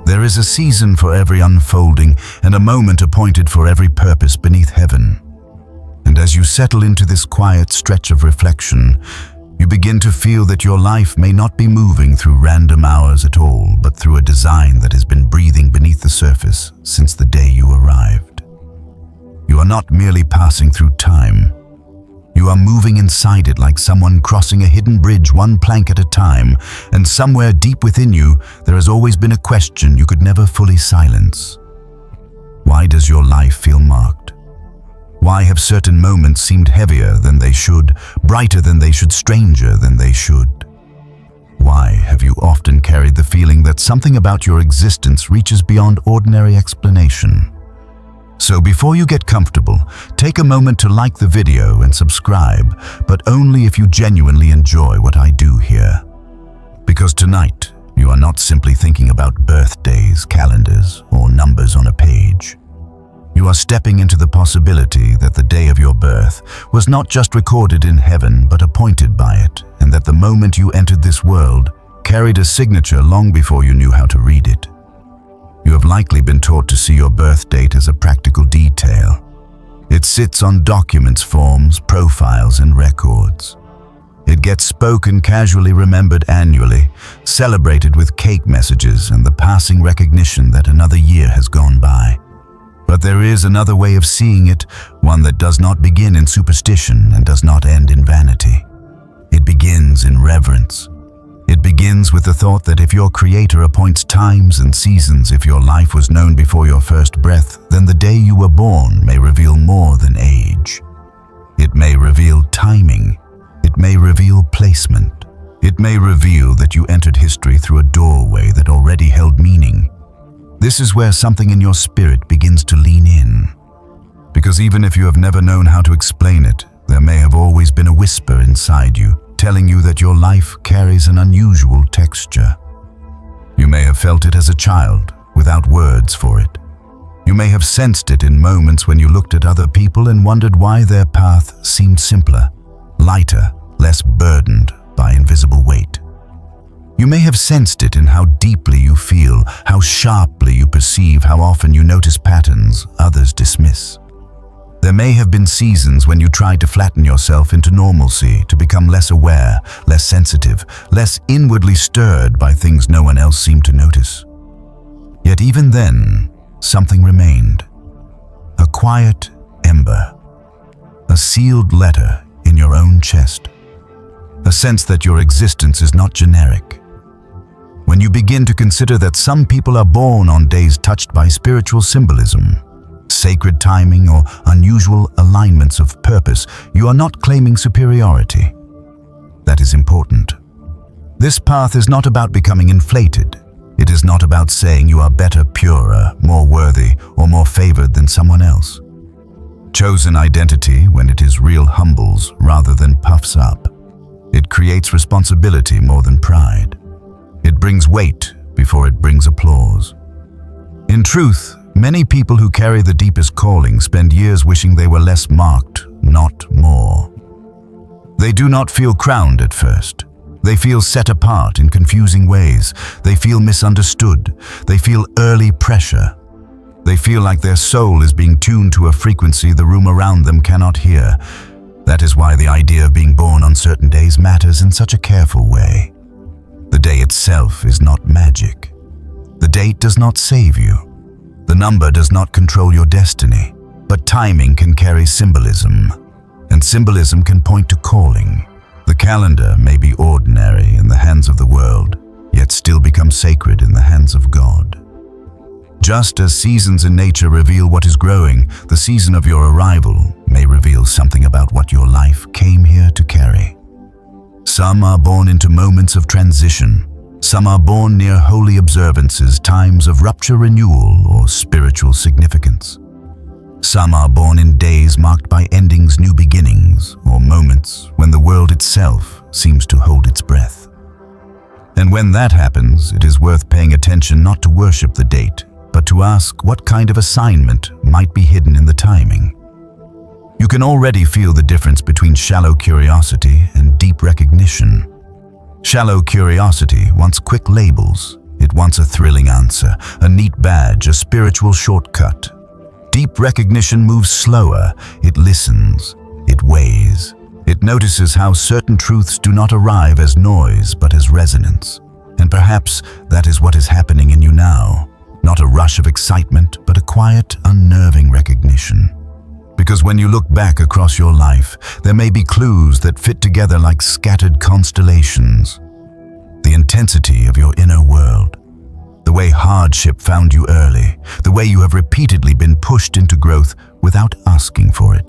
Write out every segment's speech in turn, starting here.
There is a season for every unfolding and a moment appointed for every purpose beneath heaven. And as you settle into this quiet stretch of reflection, you begin to feel that your life may not be moving through random hours at all, but through a design that has been breathing beneath the surface since the day you arrived. You are not merely passing through time. You are moving inside it like someone crossing a hidden bridge one plank at a time, and somewhere deep within you, there has always been a question you could never fully silence. Why does your life feel marked? Why have certain moments seemed heavier than they should, brighter than they should, stranger than they should? Why have you often carried the feeling that something about your existence reaches beyond ordinary explanation? So before you get comfortable, take a moment to like the video and subscribe, but only if you genuinely enjoy what I do here. Because tonight, you are not simply thinking about birthdays, calendars, or numbers on a page. You are stepping into the possibility that the day of your birth was not just recorded in heaven but appointed by it, and that the moment you entered this world carried a signature long before you knew how to read it. You have likely been taught to see your birth date as a practical detail. It sits on documents, forms, profiles, and records. It gets spoken, casually remembered annually, celebrated with cake messages and the passing recognition that another year has gone by. But there is another way of seeing it, one that does not begin in superstition and does not end in vanity. It begins in reverence. It begins with the thought that if your Creator appoints times and seasons, if your life was known before your first breath, then the day you were born may reveal more than age. It may reveal timing. It may reveal placement. It may reveal that you entered history through a doorway that already held meaning. This is where something in your spirit begins to lean in. Because even if you have never known how to explain it, there may have always been a whisper inside you, telling you that your life carries an unusual texture. You may have felt it as a child, without words for it. You may have sensed it in moments when you looked at other people and wondered why their path seemed simpler, lighter, less burdened by invisible weight. You may have sensed it in how deeply you feel, how sharply you perceive, how often you notice patterns others dismiss. There may have been seasons when you tried to flatten yourself into normalcy, to become less aware, less sensitive, less inwardly stirred by things no one else seemed to notice. Yet even then, something remained. A quiet ember. A sealed letter in your own chest. A sense that your existence is not generic. When you begin to consider that some people are born on days touched by spiritual symbolism, sacred timing, or unusual alignments of purpose, you are not claiming superiority. That is important. This path is not about becoming inflated. It is not about saying you are better, purer, more worthy, or more favored than someone else. Chosen identity, when it is real, humbles rather than puffs up. It creates responsibility more than pride. It brings weight before it brings applause. In truth, many people who carry the deepest calling spend years wishing they were less marked, not more. They do not feel crowned at first. They feel set apart in confusing ways. They feel misunderstood. They feel early pressure. They feel like their soul is being tuned to a frequency the room around them cannot hear. That is why the idea of being born on certain days matters in such a careful way. The day itself is not magic. The date does not save you. The number does not control your destiny. But timing can carry symbolism, and symbolism can point to calling. The calendar may be ordinary in the hands of the world, yet still become sacred in the hands of God. Just as seasons in nature reveal what is growing, the season of your arrival may reveal something about what your life came here to carry. Some are born into moments of transition. Some are born near holy observances, times of rupture, renewal, or spiritual significance. Some are born in days marked by endings, new beginnings, or moments when the world itself seems to hold its breath. And when that happens, it is worth paying attention not to worship the date, but to ask what kind of assignment might be hidden in the timing. You can already feel the difference between shallow curiosity and deep recognition. Shallow curiosity wants quick labels. It It wants a thrilling answer, a neat badge, a spiritual shortcut. Deep recognition moves slower. It listens. It weighs. It notices how certain truths do not arrive as noise, but as resonance. And perhaps that is what is happening in you now. Not a rush of excitement, but a quiet, unnerving recognition. Because when you look back across your life, there may be clues that fit together like scattered constellations. The intensity of your inner world. The way hardship found you early. The way you have repeatedly been pushed into growth without asking for it.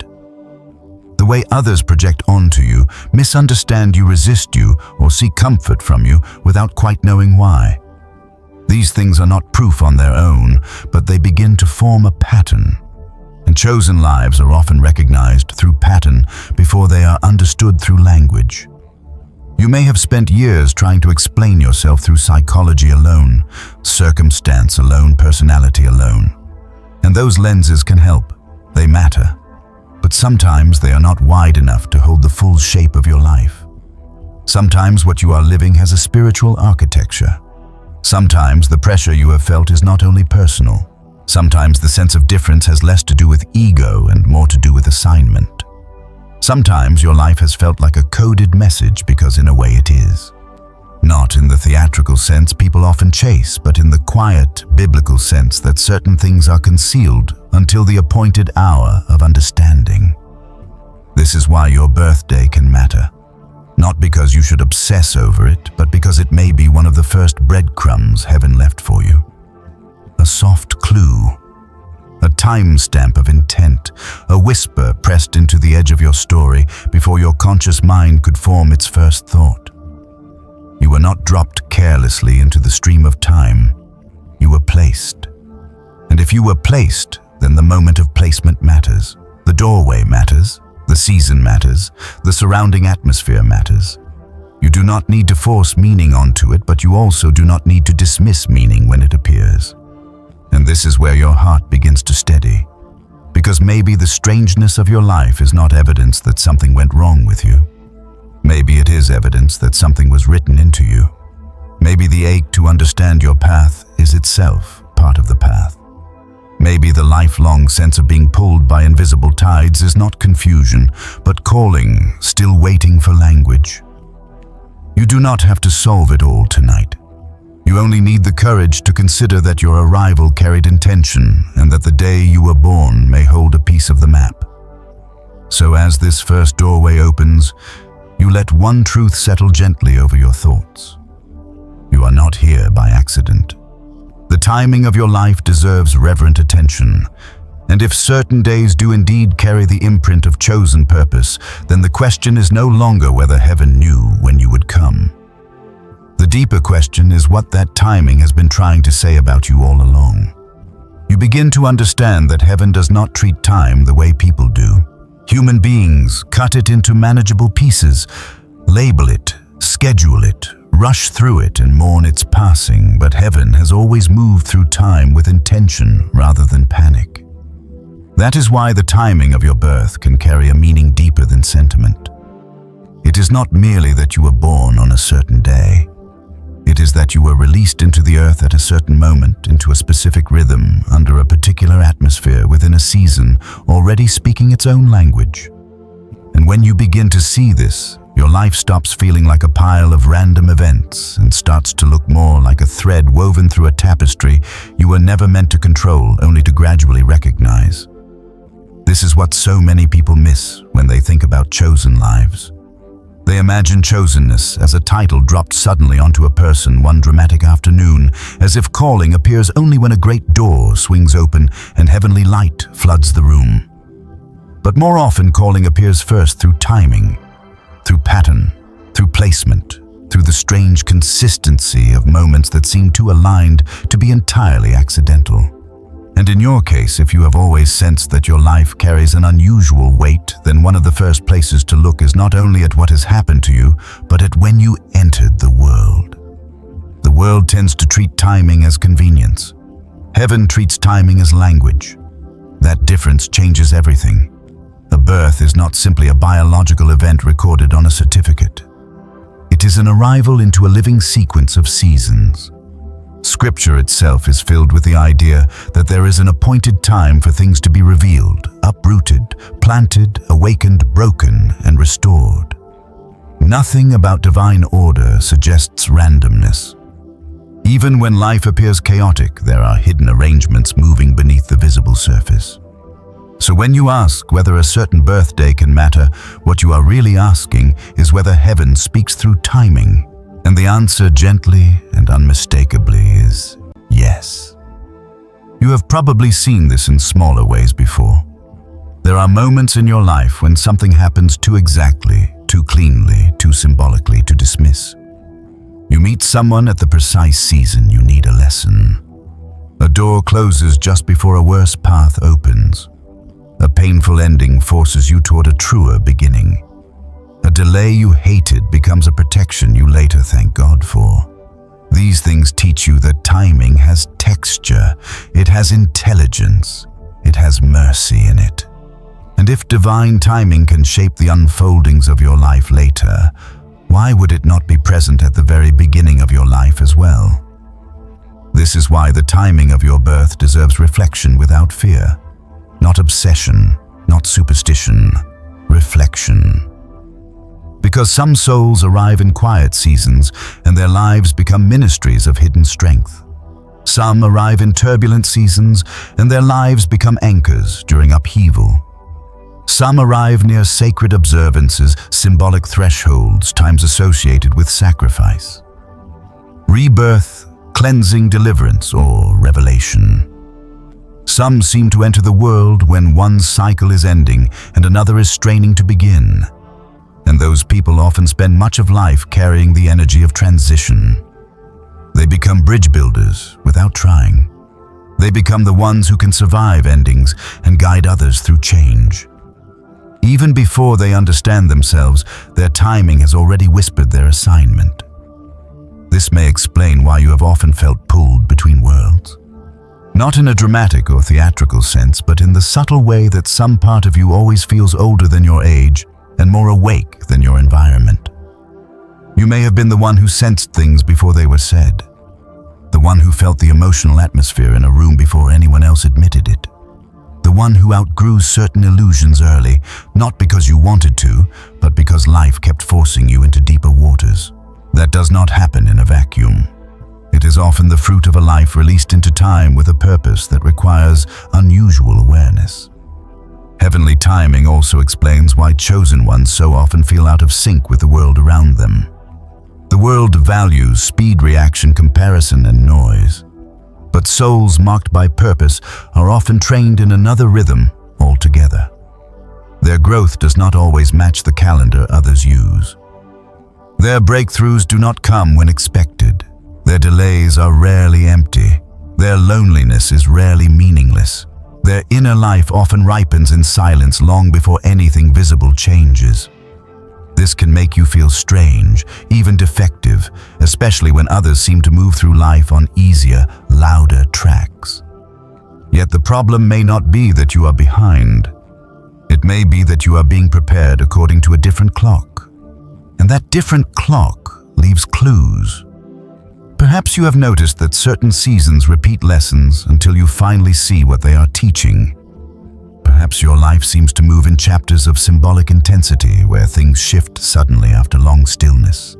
The way others project onto you, misunderstand you, resist you, or seek comfort from you without quite knowing why. These things are not proof on their own, but they begin to form a pattern. And chosen lives are often recognized through pattern before they are understood through language. You may have spent years trying to explain yourself through psychology alone, circumstance alone, personality alone. And those lenses can help. They matter. But sometimes they are not wide enough to hold the full shape of your life. Sometimes what you are living has a spiritual architecture. Sometimes the pressure you have felt is not only personal. Sometimes the sense of difference has less to do with ego and more to do with assignment. Sometimes your life has felt like a coded message because in a way it is. Not in the theatrical sense people often chase, but in the quiet, biblical sense that certain things are concealed until the appointed hour of understanding. This is why your birthday can matter. Not because you should obsess over it, but because it may be one of the first breadcrumbs heaven left for you. A soft clue. A timestamp of intent, a whisper pressed into the edge of your story before your conscious mind could form its first thought. You were not dropped carelessly into the stream of time. You were placed. And if you were placed, then the moment of placement matters. The doorway matters. The season matters. The surrounding atmosphere matters. You do not need to force meaning onto it, but you also do not need to dismiss meaning when it appears. And this is where your heart begins to steady. Because maybe the strangeness of your life is not evidence that something went wrong with you. Maybe it is evidence that something was written into you. Maybe the ache to understand your path is itself part of the path. Maybe the lifelong sense of being pulled by invisible tides is not confusion, but calling, still waiting for language. You do not have to solve it all tonight. You only need the courage to consider that your arrival carried intention and that the day you were born may hold a piece of the map. So as this first doorway opens, you let one truth settle gently over your thoughts. You are not here by accident. The timing of your life deserves reverent attention, and if certain days do indeed carry the imprint of chosen purpose, then the question is no longer whether heaven knew when you would come. The deeper question is what that timing has been trying to say about you all along. You begin to understand that heaven does not treat time the way people do. Human beings cut it into manageable pieces, label it, schedule it, rush through it and mourn its passing, but heaven has always moved through time with intention rather than panic. That is why the timing of your birth can carry a meaning deeper than sentiment. It is not merely that you were born on a certain day. It is that you were released into the earth at a certain moment, into a specific rhythm, under a particular atmosphere, within a season, already speaking its own language. And when you begin to see this, your life stops feeling like a pile of random events and starts to look more like a thread woven through a tapestry you were never meant to control, only to gradually recognize. This is what so many people miss when they think about chosen lives. They imagine chosenness as a title dropped suddenly onto a person one dramatic afternoon, as if calling appears only when a great door swings open and heavenly light floods the room. But more often, calling appears first through timing, through pattern, through placement, through the strange consistency of moments that seem too aligned to be entirely accidental. And in your case, if you have always sensed that your life carries an unusual weight, then one of the first places to look is not only at what has happened to you, but at when you entered the world. The world tends to treat timing as convenience. Heaven treats timing as language. That difference changes everything. A birth is not simply a biological event recorded on a certificate. It is an arrival into a living sequence of seasons. Scripture itself is filled with the idea that there is an appointed time for things to be revealed, uprooted, planted, awakened, broken, and restored. Nothing about divine order suggests randomness. Even when life appears chaotic, there are hidden arrangements moving beneath the visible surface. So when you ask whether a certain birthday can matter, what you are really asking is whether heaven speaks through timing. And the answer gently and unmistakably is yes. You have probably seen this in smaller ways before. There are moments in your life when something happens too exactly, too cleanly, too symbolically to dismiss. You meet someone at the precise season you need a lesson. A door closes just before a worse path opens. A painful ending forces you toward a truer beginning. A delay you hated becomes a protection you later thank God for. These things teach you that timing has texture, it has intelligence, it has mercy in it. And if divine timing can shape the unfoldings of your life later, why would it not be present at the very beginning of your life as well? This is why the timing of your birth deserves reflection without fear. Not obsession, not superstition, reflection. Because some souls arrive in quiet seasons and their lives become ministries of hidden strength. Some arrive in turbulent seasons and their lives become anchors during upheaval. Some arrive near sacred observances, symbolic thresholds, times associated with sacrifice. Rebirth, cleansing, deliverance, or revelation. Some seem to enter the world when one cycle is ending and another is straining to begin. And those people often spend much of life carrying the energy of transition. They become bridge builders without trying. They become the ones who can survive endings and guide others through change. Even before they understand themselves, their timing has already whispered their assignment. This may explain why you have often felt pulled between worlds. Not in a dramatic or theatrical sense, but in the subtle way that some part of you always feels older than your age and more awake than your environment. You may have been the one who sensed things before they were said, the one who felt the emotional atmosphere in a room before anyone else admitted it, the one who outgrew certain illusions early, not because you wanted to, but because life kept forcing you into deeper waters. That does not happen in a vacuum. It is often the fruit of a life released into time with a purpose that requires unusual awareness. Heavenly timing also explains why chosen ones so often feel out of sync with the world around them. The world values speed, reaction, comparison, and noise. But souls marked by purpose are often trained in another rhythm altogether. Their growth does not always match the calendar others use. Their breakthroughs do not come when expected. Their delays are rarely empty. Their loneliness is rarely meaningless. Their inner life often ripens in silence long before anything visible changes. This can make you feel strange, even defective, especially when others seem to move through life on easier, louder tracks. Yet the problem may not be that you are behind. It may be that you are being prepared according to a different clock. And that different clock leaves clues. Perhaps you have noticed that certain seasons repeat lessons until you finally see what they are teaching. Perhaps your life seems to move in chapters of symbolic intensity where things shift suddenly after long stillness.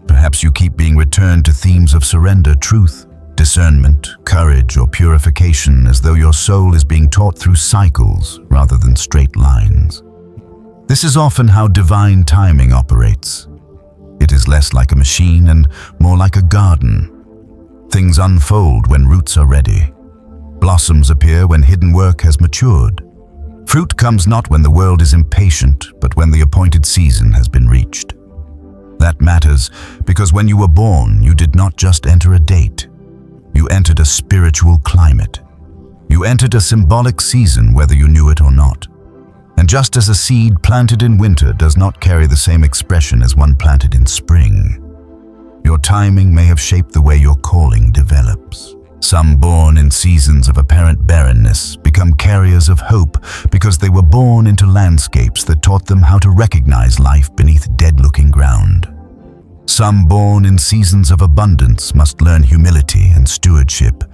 Perhaps you keep being returned to themes of surrender, truth, discernment, courage, or purification, as though your soul is being taught through cycles rather than straight lines. This is often how divine timing operates. It is less like a machine and more like a garden. Things unfold when roots are ready. Blossoms appear when hidden work has matured. Fruit comes not when the world is impatient, but when the appointed season has been reached. That matters because when you were born, you did not just enter a date. You entered a spiritual climate. You entered a symbolic season whether you knew it or not. And just as a seed planted in winter does not carry the same expression as one planted in spring, your timing may have shaped the way your calling develops. Some born in seasons of apparent barrenness become carriers of hope because they were born into landscapes that taught them how to recognize life beneath dead-looking ground. Some born in seasons of abundance must learn humility and stewardship.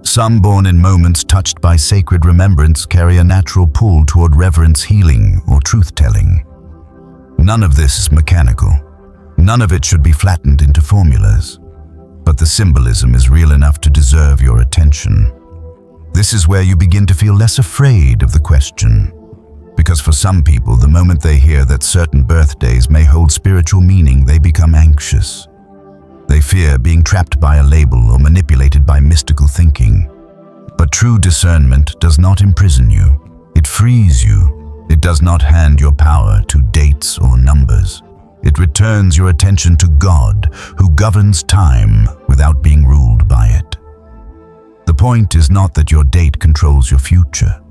Some born in moments touched by sacred remembrance carry a natural pull toward reverence, healing, or truth-telling. None of this is mechanical. None of it should be flattened into formulas. But the symbolism is real enough to deserve your attention. This is where you begin to feel less afraid of the question. Because for some people, the moment they hear that certain birthdays may hold spiritual meaning, they become anxious. They fear being trapped by a label or manipulated by mystical thinking. But true discernment does not imprison you. It frees you. It does not hand your power to dates or numbers. It returns your attention to God, who governs time without being ruled by it. The point is not that your date controls your future.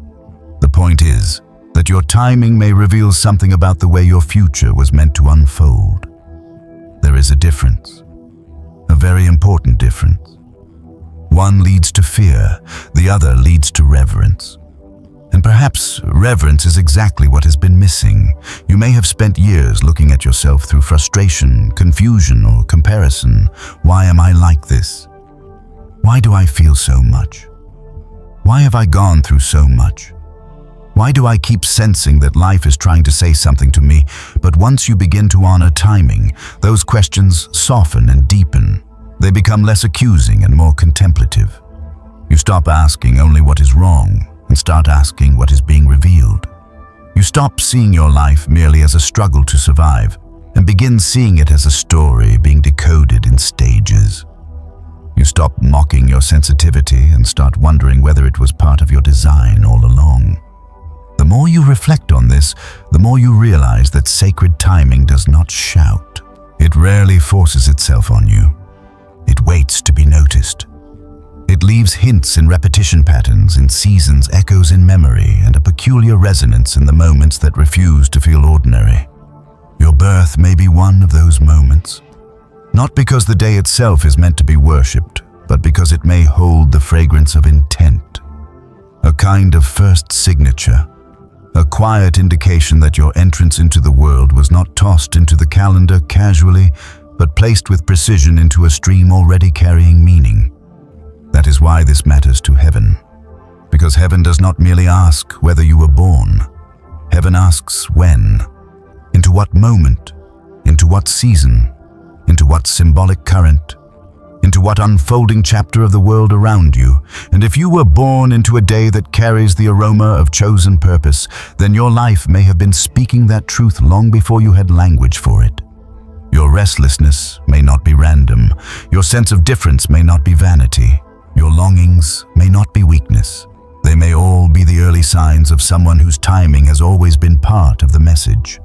The point is that your timing may reveal something about the way your future was meant to unfold. There is a difference, a very important difference. One leads to fear, the other leads to reverence. And perhaps reverence is exactly what has been missing. You may have spent years looking at yourself through frustration, confusion, or comparison. Why am I like this? Why do I feel so much? Why have I gone through so much? Why do I keep sensing that life is trying to say something to me? But once you begin to honor timing, those questions soften and deepen. They become less accusing and more contemplative. You stop asking only what is wrong and start asking what is being revealed. You stop seeing your life merely as a struggle to survive and begin seeing it as a story being decoded in stages. You stop mocking your sensitivity and start wondering whether it was part of your design all along. The more you reflect on this, the more you realize that sacred timing does not shout. It rarely forces itself on you. It waits to be noticed. It leaves hints in repetition patterns, in seasons, echoes in memory, and a peculiar resonance in the moments that refuse to feel ordinary. Your birth may be one of those moments. Not because the day itself is meant to be worshipped, but because it may hold the fragrance of intent. A kind of first signature. A quiet indication that your entrance into the world was not tossed into the calendar casually, but placed with precision into a stream already carrying meaning. That is why this matters to heaven. Because heaven does not merely ask whether you were born. Heaven asks when, into what moment, into what season, into what symbolic current, into what unfolding chapter of the world around you. And if you were born into a day that carries the aroma of chosen purpose, then your life may have been speaking that truth long before you had language for it. Your restlessness may not be random. Your sense of difference may not be vanity. Your longings may not be weakness. They may all be the early signs of someone whose timing has always been part of the message.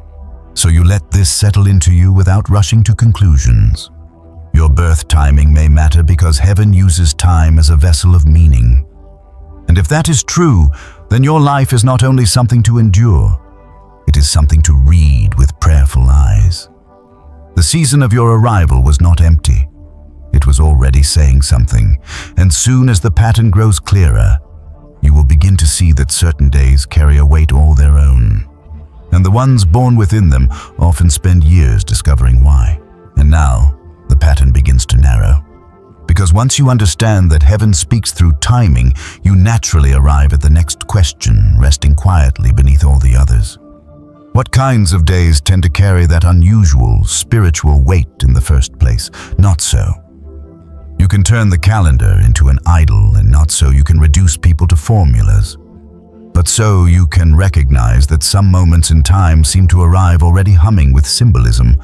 So you let this settle into you without rushing to conclusions. Your birth timing may matter because heaven uses time as a vessel of meaning. And if that is true, then your life is not only something to endure, it is something to read with prayerful eyes. The season of your arrival was not empty. It was already saying something, and soon as the pattern grows clearer, you will begin to see that certain days carry a weight all their own. And the ones born within them often spend years discovering why. And now, the pattern begins to narrow. Because once you understand that heaven speaks through timing, you naturally arrive at the next question, resting quietly beneath all the others. What kinds of days tend to carry that unusual, spiritual weight in the first place? Not so. You can turn the calendar into an idol, and not so you can reduce people to formulas. But so you can recognize that some moments in time seem to arrive already humming with symbolism.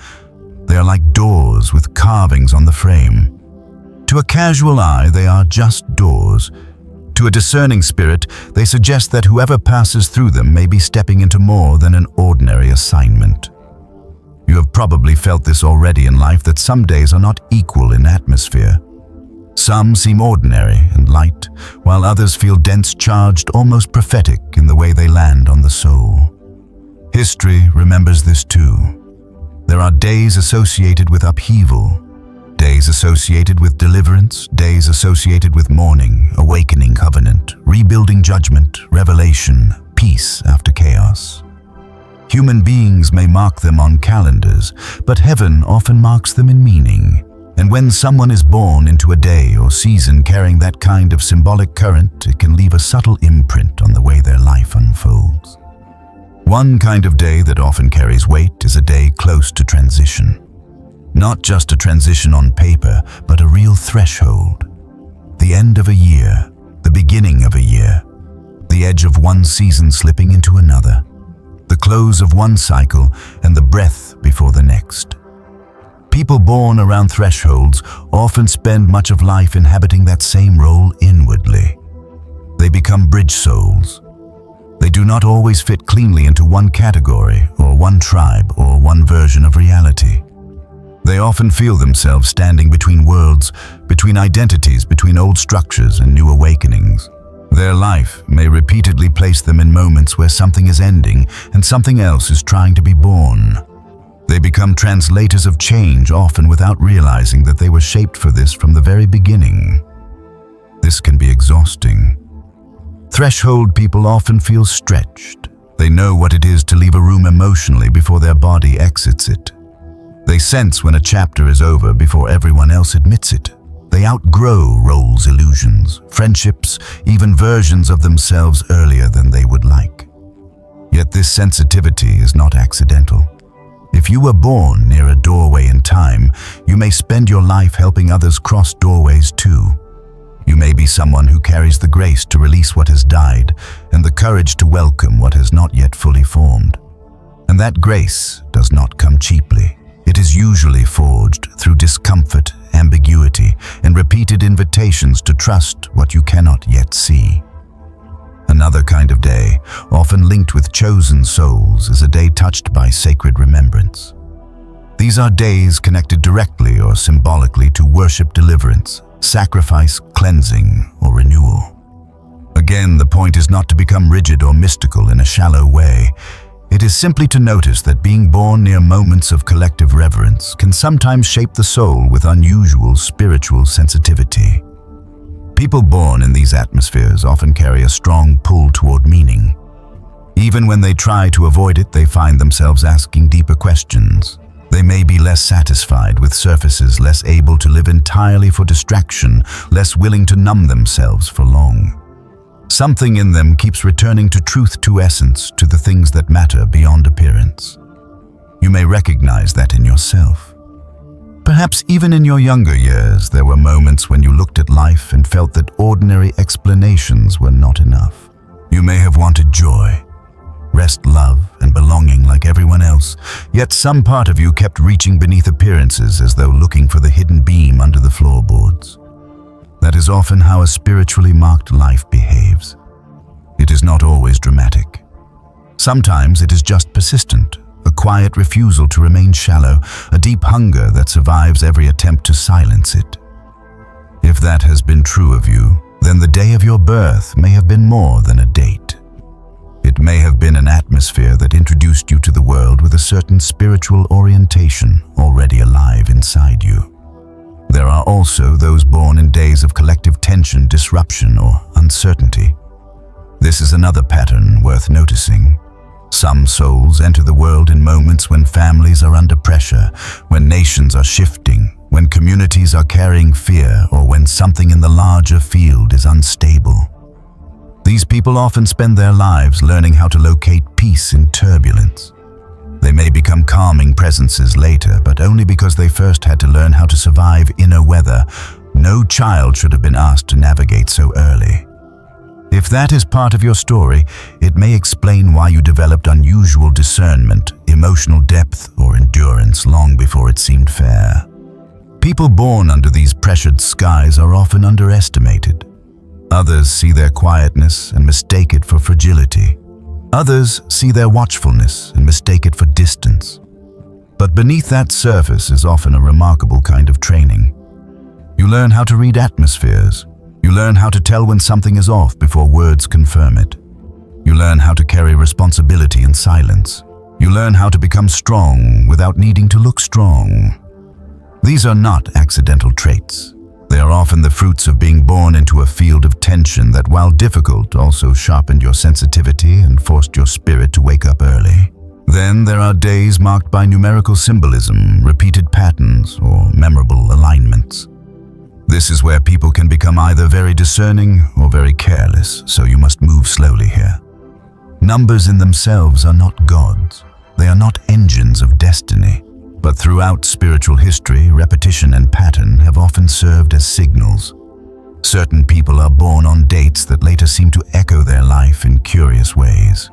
They are like doors with carvings on the frame. To a casual eye, they are just doors. To a discerning spirit, they suggest that whoever passes through them may be stepping into more than an ordinary assignment. You have probably felt this already in life, that some days are not equal in atmosphere. Some seem ordinary and light, while others feel dense, charged, almost prophetic in the way they land on the soul. History remembers this too. There are days associated with upheaval, days associated with deliverance, days associated with mourning, awakening, covenant, rebuilding, judgment, revelation, peace after chaos. Human beings may mark them on calendars, but heaven often marks them in meaning. And when someone is born into a day or season carrying that kind of symbolic current, it can leave a subtle imprint on the way their life unfolds. One kind of day that often carries weight is a day close to transition. Not just a transition on paper, but a real threshold. The end of a year, the beginning of a year, the edge of one season slipping into another, the close of one cycle and the breath before the next. People born around thresholds often spend much of life inhabiting that same role inwardly. They become bridge souls. They do not always fit cleanly into one category or one tribe or one version of reality. They often feel themselves standing between worlds, between identities, between old structures and new awakenings. Their life may repeatedly place them in moments where something is ending and something else is trying to be born. They become translators of change, often without realizing that they were shaped for this from the very beginning. This can be exhausting. Threshold people often feel stretched. They know what it is to leave a room emotionally before their body exits it. They sense when a chapter is over before everyone else admits it. They outgrow roles, illusions, friendships, even versions of themselves earlier than they would like. Yet this sensitivity is not accidental. If you were born near a doorway in time, you may spend your life helping others cross doorways too. You may be someone who carries the grace to release what has died and the courage to welcome what has not yet fully formed. And that grace does not come cheaply. It is usually forged through discomfort, ambiguity, and repeated invitations to trust what you cannot yet see. Another kind of day, often linked with chosen souls, is a day touched by sacred remembrance. These are days connected directly or symbolically to worship, deliverance, sacrifice, cleansing, or renewal. Again, the point is not to become rigid or mystical in a shallow way. It is simply to notice that being born near moments of collective reverence can sometimes shape the soul with unusual spiritual sensitivity. People born in these atmospheres often carry a strong pull toward meaning. Even when they try to avoid it, they find themselves asking deeper questions. They may be less satisfied with surfaces, less able to live entirely for distraction, less willing to numb themselves for long. Something in them keeps returning to truth, to essence, to the things that matter beyond appearance. You may recognize that in yourself. Perhaps even in your younger years, there were moments when you looked at life and felt that ordinary explanations were not enough. You may have wanted joy, rest, love, and belonging like everyone else, yet some part of you kept reaching beneath appearances as though looking for the hidden beam under the floorboards. That is often how a spiritually marked life behaves. It is not always dramatic. Sometimes it is just persistent, a quiet refusal to remain shallow, a deep hunger that survives every attempt to silence it. If that has been true of you, then the day of your birth may have been more than a date. It may have been an atmosphere that introduced you to the world with a certain spiritual orientation already alive inside you. There are also those born in days of collective tension, disruption, or uncertainty. This is another pattern worth noticing. Some souls enter the world in moments when families are under pressure, when nations are shifting, when communities are carrying fear, or when something in the larger field is unstable. These people often spend their lives learning how to locate peace in turbulence. They may become calming presences later, but only because they first had to learn how to survive inner weather. No child should have been asked to navigate so early. If that is part of your story, it may explain why you developed unusual discernment, emotional depth, or endurance long before it seemed fair. People born under these pressured skies are often underestimated. Others see their quietness and mistake it for fragility. Others see their watchfulness and mistake it for distance. But beneath that surface is often a remarkable kind of training. You learn how to read atmospheres. You learn how to tell when something is off before words confirm it. You learn how to carry responsibility in silence. You learn how to become strong without needing to look strong. These are not accidental traits. They are often the fruits of being born into a field of tension that, while difficult, also sharpened your sensitivity and forced your spirit to wake up early. Then there are days marked by numerical symbolism, repeated patterns, or memorable alignments. This is where people can become either very discerning or very careless, so you must move slowly here. Numbers in themselves are not gods. They are not engines of destiny. But throughout spiritual history, repetition and pattern have often served as signals. Certain people are born on dates that later seem to echo their life in curious ways.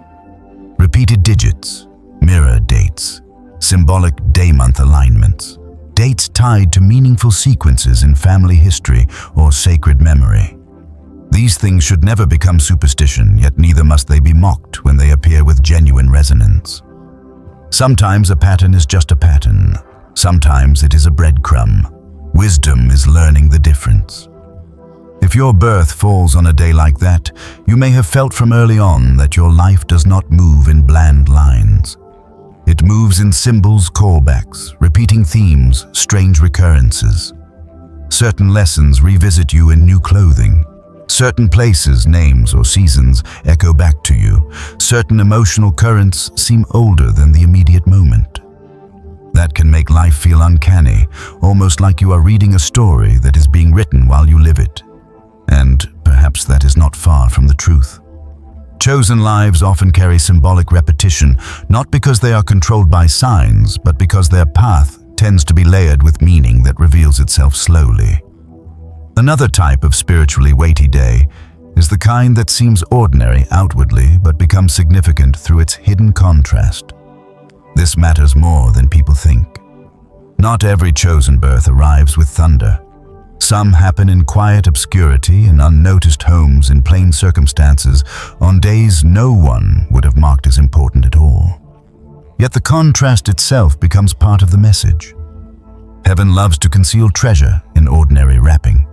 Repeated digits, mirror dates, symbolic day-month alignments, dates tied to meaningful sequences in family history or sacred memory. These things should never become superstition, yet neither must they be mocked when they appear with genuine resonance. Sometimes a pattern is just a pattern. Sometimes it is a breadcrumb. Wisdom is learning the difference. If your birth falls on a day like that, you may have felt from early on that your life does not move in bland lines. It moves in symbols, callbacks, repeating themes, strange recurrences. Certain lessons revisit you in new clothing. Certain places, names, or seasons echo back to you. Certain emotional currents seem older than the immediate moment. That can make life feel uncanny, almost like you are reading a story that is being written while you live it. And perhaps that is not far from the truth. Chosen lives often carry symbolic repetition, not because they are controlled by signs, but because their path tends to be layered with meaning that reveals itself slowly. Another type of spiritually weighty day is the kind that seems ordinary outwardly but becomes significant through its hidden contrast. This matters more than people think. Not every chosen birth arrives with thunder. Some happen in quiet obscurity in unnoticed homes in plain circumstances on days no one would have marked as important at all. Yet the contrast itself becomes part of the message. Heaven loves to conceal treasure in ordinary wrapping.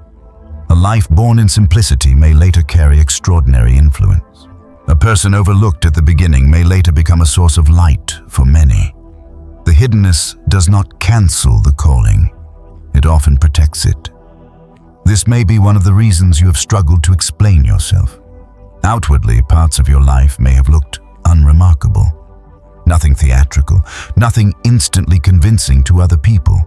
A life born in simplicity may later carry extraordinary influence. A person overlooked at the beginning may later become a source of light for many. The hiddenness does not cancel the calling. It often protects it. This may be one of the reasons you have struggled to explain yourself. Outwardly, parts of your life may have looked unremarkable. Nothing theatrical, nothing instantly convincing to other people.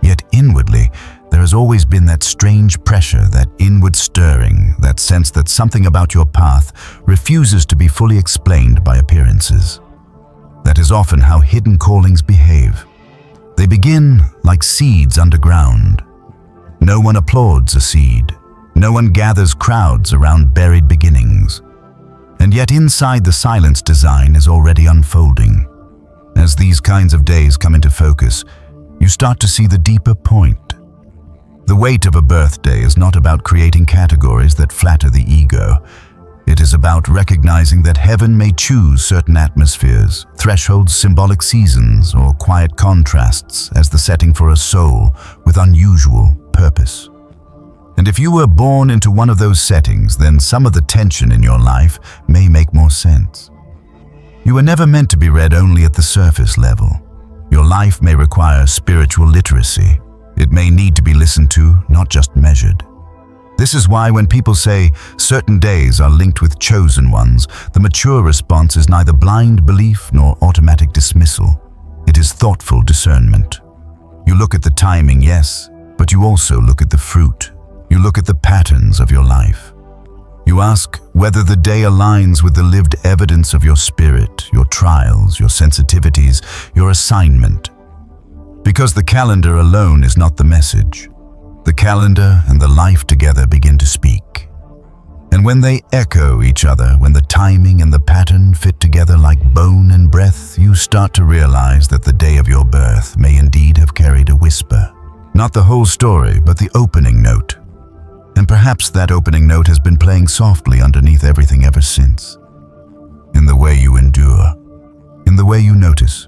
Yet inwardly, there has always been that strange pressure, that inward stirring, that sense that something about your path refuses to be fully explained by appearances. That is often how hidden callings behave. They begin like seeds underground. No one applauds a seed. No one gathers crowds around buried beginnings. And yet inside the silence design is already unfolding. As these kinds of days come into focus, you start to see the deeper point. The weight of a birthday is not about creating categories that flatter the ego. It is about recognizing that heaven may choose certain atmospheres, thresholds, symbolic seasons, or quiet contrasts as the setting for a soul with unusual purpose. And if you were born into one of those settings, then some of the tension in your life may make more sense. You were never meant to be read only at the surface level. Your life may require spiritual literacy. It may need to be listened to, not just measured. This is why when people say certain days are linked with chosen ones, the mature response is neither blind belief nor automatic dismissal. It is thoughtful discernment. You look at the timing, yes, but you also look at the fruit. You look at the patterns of your life. You ask whether the day aligns with the lived evidence of your spirit, your trials, your sensitivities, your assignment. Because the calendar alone is not the message. The calendar and the life together begin to speak. And when they echo each other, when the timing and the pattern fit together like bone and breath, you start to realize that the day of your birth may indeed have carried a whisper. Not the whole story, but the opening note. And perhaps that opening note has been playing softly underneath everything ever since. In the way you endure, in the way you notice,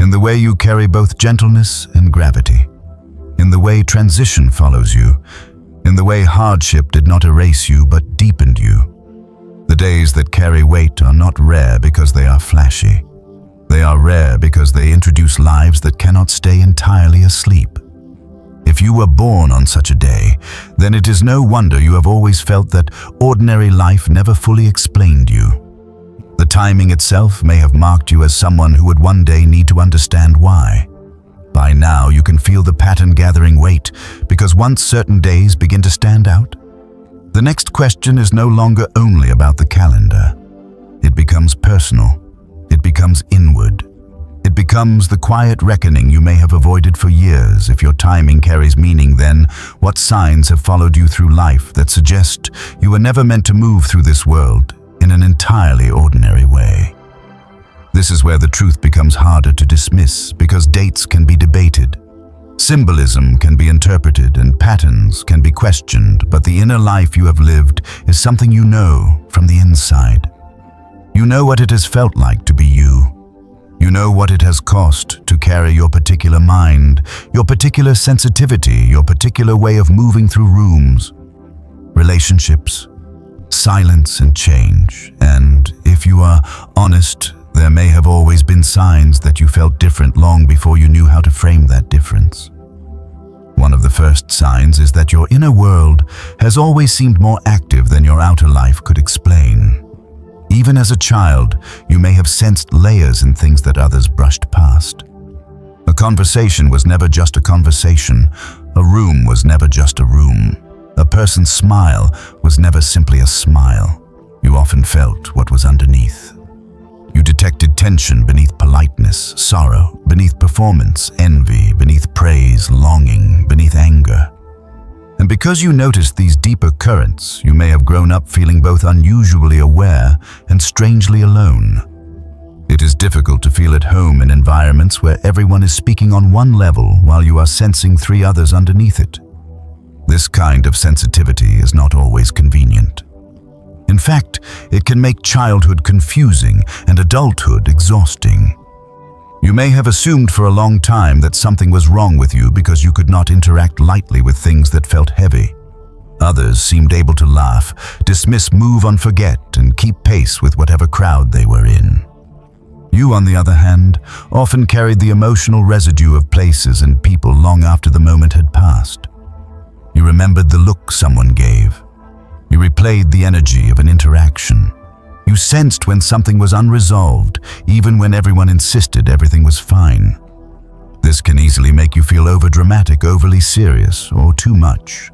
in the way you carry both gentleness and gravity, in the way transition follows you, in the way hardship did not erase you but deepened you. The days that carry weight are not rare because they are flashy. They are rare because they introduce lives that cannot stay entirely asleep. If you were born on such a day, then it is no wonder you have always felt that ordinary life never fully explained you. The The timing itself may have marked you as someone who would one day need to understand why. By now, you can feel the pattern gathering weight, because once certain days begin to stand out, the next question is no longer only about the calendar. It becomes personal. It becomes inward. It becomes the quiet reckoning you may have avoided for years. If your timing carries meaning, then what signs have followed you through life that suggest you were never meant to move through this world in an entirely ordinary way? This is where the truth becomes harder to dismiss, because dates can be debated. Symbolism can be interpreted and patterns can be questioned, but the inner life you have lived is something you know from the inside. You know what it has felt like to be you. You know what it has cost to carry your particular mind, your particular sensitivity, your particular way of moving through rooms, relationships, silence and change. And if you are honest, there may have always been signs that you felt different long before you knew how to frame that difference. One of the first signs is that your inner world has always seemed more active than your outer life could explain. Even as a child, you may have sensed layers in things that others brushed past. A conversation was never just a conversation. A room was never just a room. A person's smile was never simply a smile. You often felt what was underneath. You detected tension beneath politeness, sorrow beneath performance, envy beneath praise, longing beneath anger. And because you noticed these deeper currents, you may have grown up feeling both unusually aware and strangely alone. It is difficult to feel at home in environments where everyone is speaking on one level while you are sensing three others underneath it. This kind of sensitivity is not always convenient. In fact, it can make childhood confusing and adulthood exhausting. You may have assumed for a long time that something was wrong with you because you could not interact lightly with things that felt heavy. Others seemed able to laugh, dismiss, move on, forget, and keep pace with whatever crowd they were in. You, on the other hand, often carried the emotional residue of places and people long after the moment had passed. You remembered the look someone gave. You replayed the energy of an interaction. You sensed when something was unresolved, even when everyone insisted everything was fine. This can easily make you feel overdramatic, overly serious, or too much.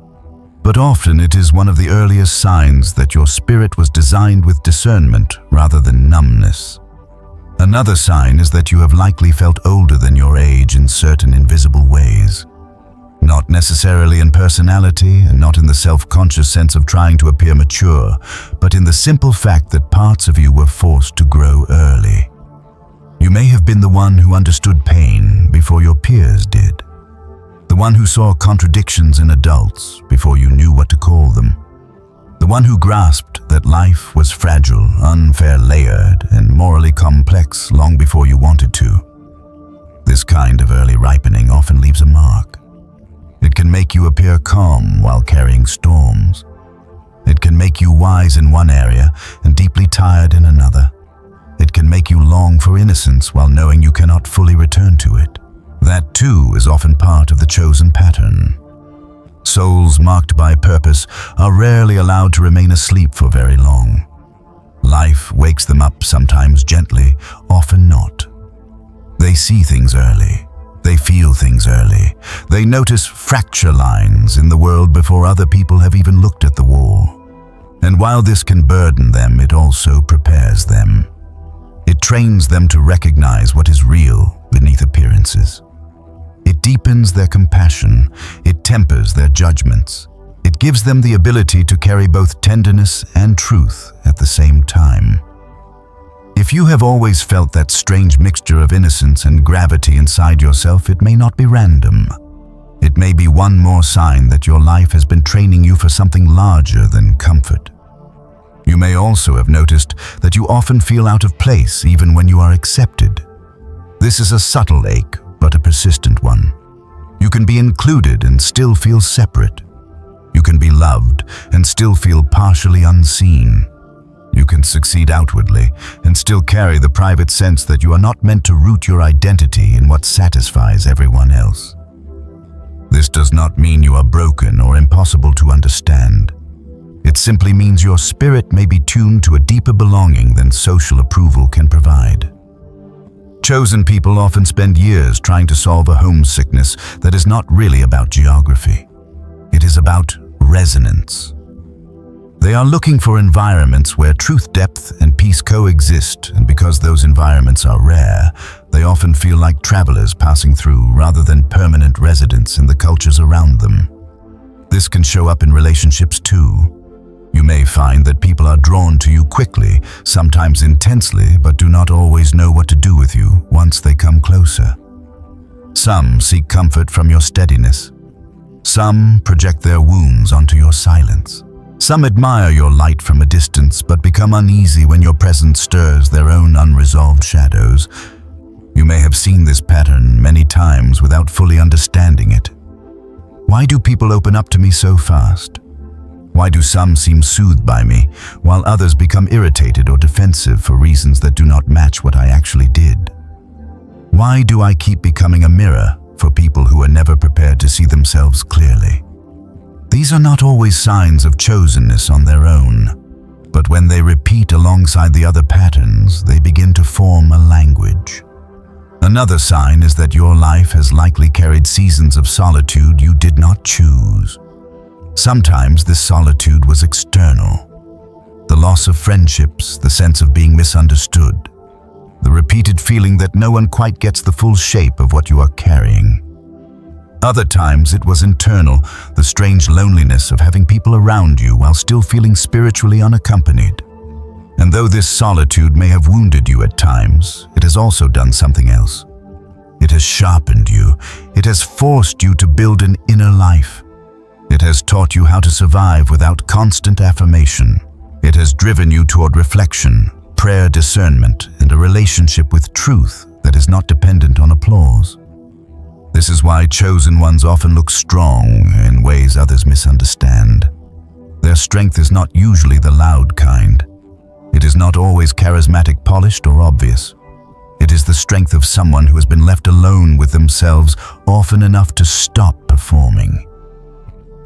But often it is one of the earliest signs that your spirit was designed with discernment rather than numbness. Another sign is that you have likely felt older than your age in certain invisible ways. Not necessarily in personality and not in the self-conscious sense of trying to appear mature, but in the simple fact that parts of you were forced to grow early. You may have been the one who understood pain before your peers did. The one who saw contradictions in adults before you knew what to call them. The one who grasped that life was fragile, unfair, layered, and morally complex long before you wanted to. This kind of early ripening often leaves a mark. It can make you appear calm while carrying storms. It can make you wise in one area and deeply tired in another. It can make you long for innocence while knowing you cannot fully return to it. That too is often part of the chosen pattern. Souls marked by purpose are rarely allowed to remain asleep for very long. Life wakes them up, sometimes gently, often not. They see things early. They feel things early. They notice fracture lines in the world before other people have even looked at the wall. And while this can burden them, it also prepares them. It trains them to recognize what is real beneath appearances. It deepens their compassion. It tempers their judgments. It gives them the ability to carry both tenderness and truth at the same time. If you have always felt that strange mixture of innocence and gravity inside yourself, it may not be random. It may be one more sign that your life has been training you for something larger than comfort. You may also have noticed that you often feel out of place even when you are accepted. This is a subtle ache, but a persistent one. You can be included and still feel separate. You can be loved and still feel partially unseen. You can succeed outwardly and still carry the private sense that you are not meant to root your identity in what satisfies everyone else. This does not mean you are broken or impossible to understand. It simply means your spirit may be tuned to a deeper belonging than social approval can provide. Chosen people often spend years trying to solve a homesickness that is not really about geography. It is about resonance. They are looking for environments where truth, depth, and peace coexist, and because those environments are rare, they often feel like travelers passing through rather than permanent residents in the cultures around them. This can show up in relationships too. You may find that people are drawn to you quickly, sometimes intensely, but do not always know what to do with you once they come closer. Some seek comfort from your steadiness. Some project their wounds onto your silence. Some admire your light from a distance, but become uneasy when your presence stirs their own unresolved shadows. You may have seen this pattern many times without fully understanding it. Why do people open up to me so fast? Why do some seem soothed by me, while others become irritated or defensive for reasons that do not match what I actually did? Why do I keep becoming a mirror for people who are never prepared to see themselves clearly? These are not always signs of chosenness on their own, but when they repeat alongside the other patterns, they begin to form a language. Another sign is that your life has likely carried seasons of solitude you did not choose. Sometimes this solitude was external. The loss of friendships, the sense of being misunderstood, the repeated feeling that no one quite gets the full shape of what you are carrying. Other times it was internal, the strange loneliness of having people around you while still feeling spiritually unaccompanied. And though this solitude may have wounded you at times, it has also done something else. It has sharpened you. It has forced you to build an inner life. It has taught you how to survive without constant affirmation. It has driven you toward reflection, prayer, discernment, and a relationship with truth that is not dependent on applause. This is why chosen ones often look strong in ways others misunderstand. Their strength is not usually the loud kind. It is not always charismatic, polished, or obvious. It is the strength of someone who has been left alone with themselves often enough to stop performing.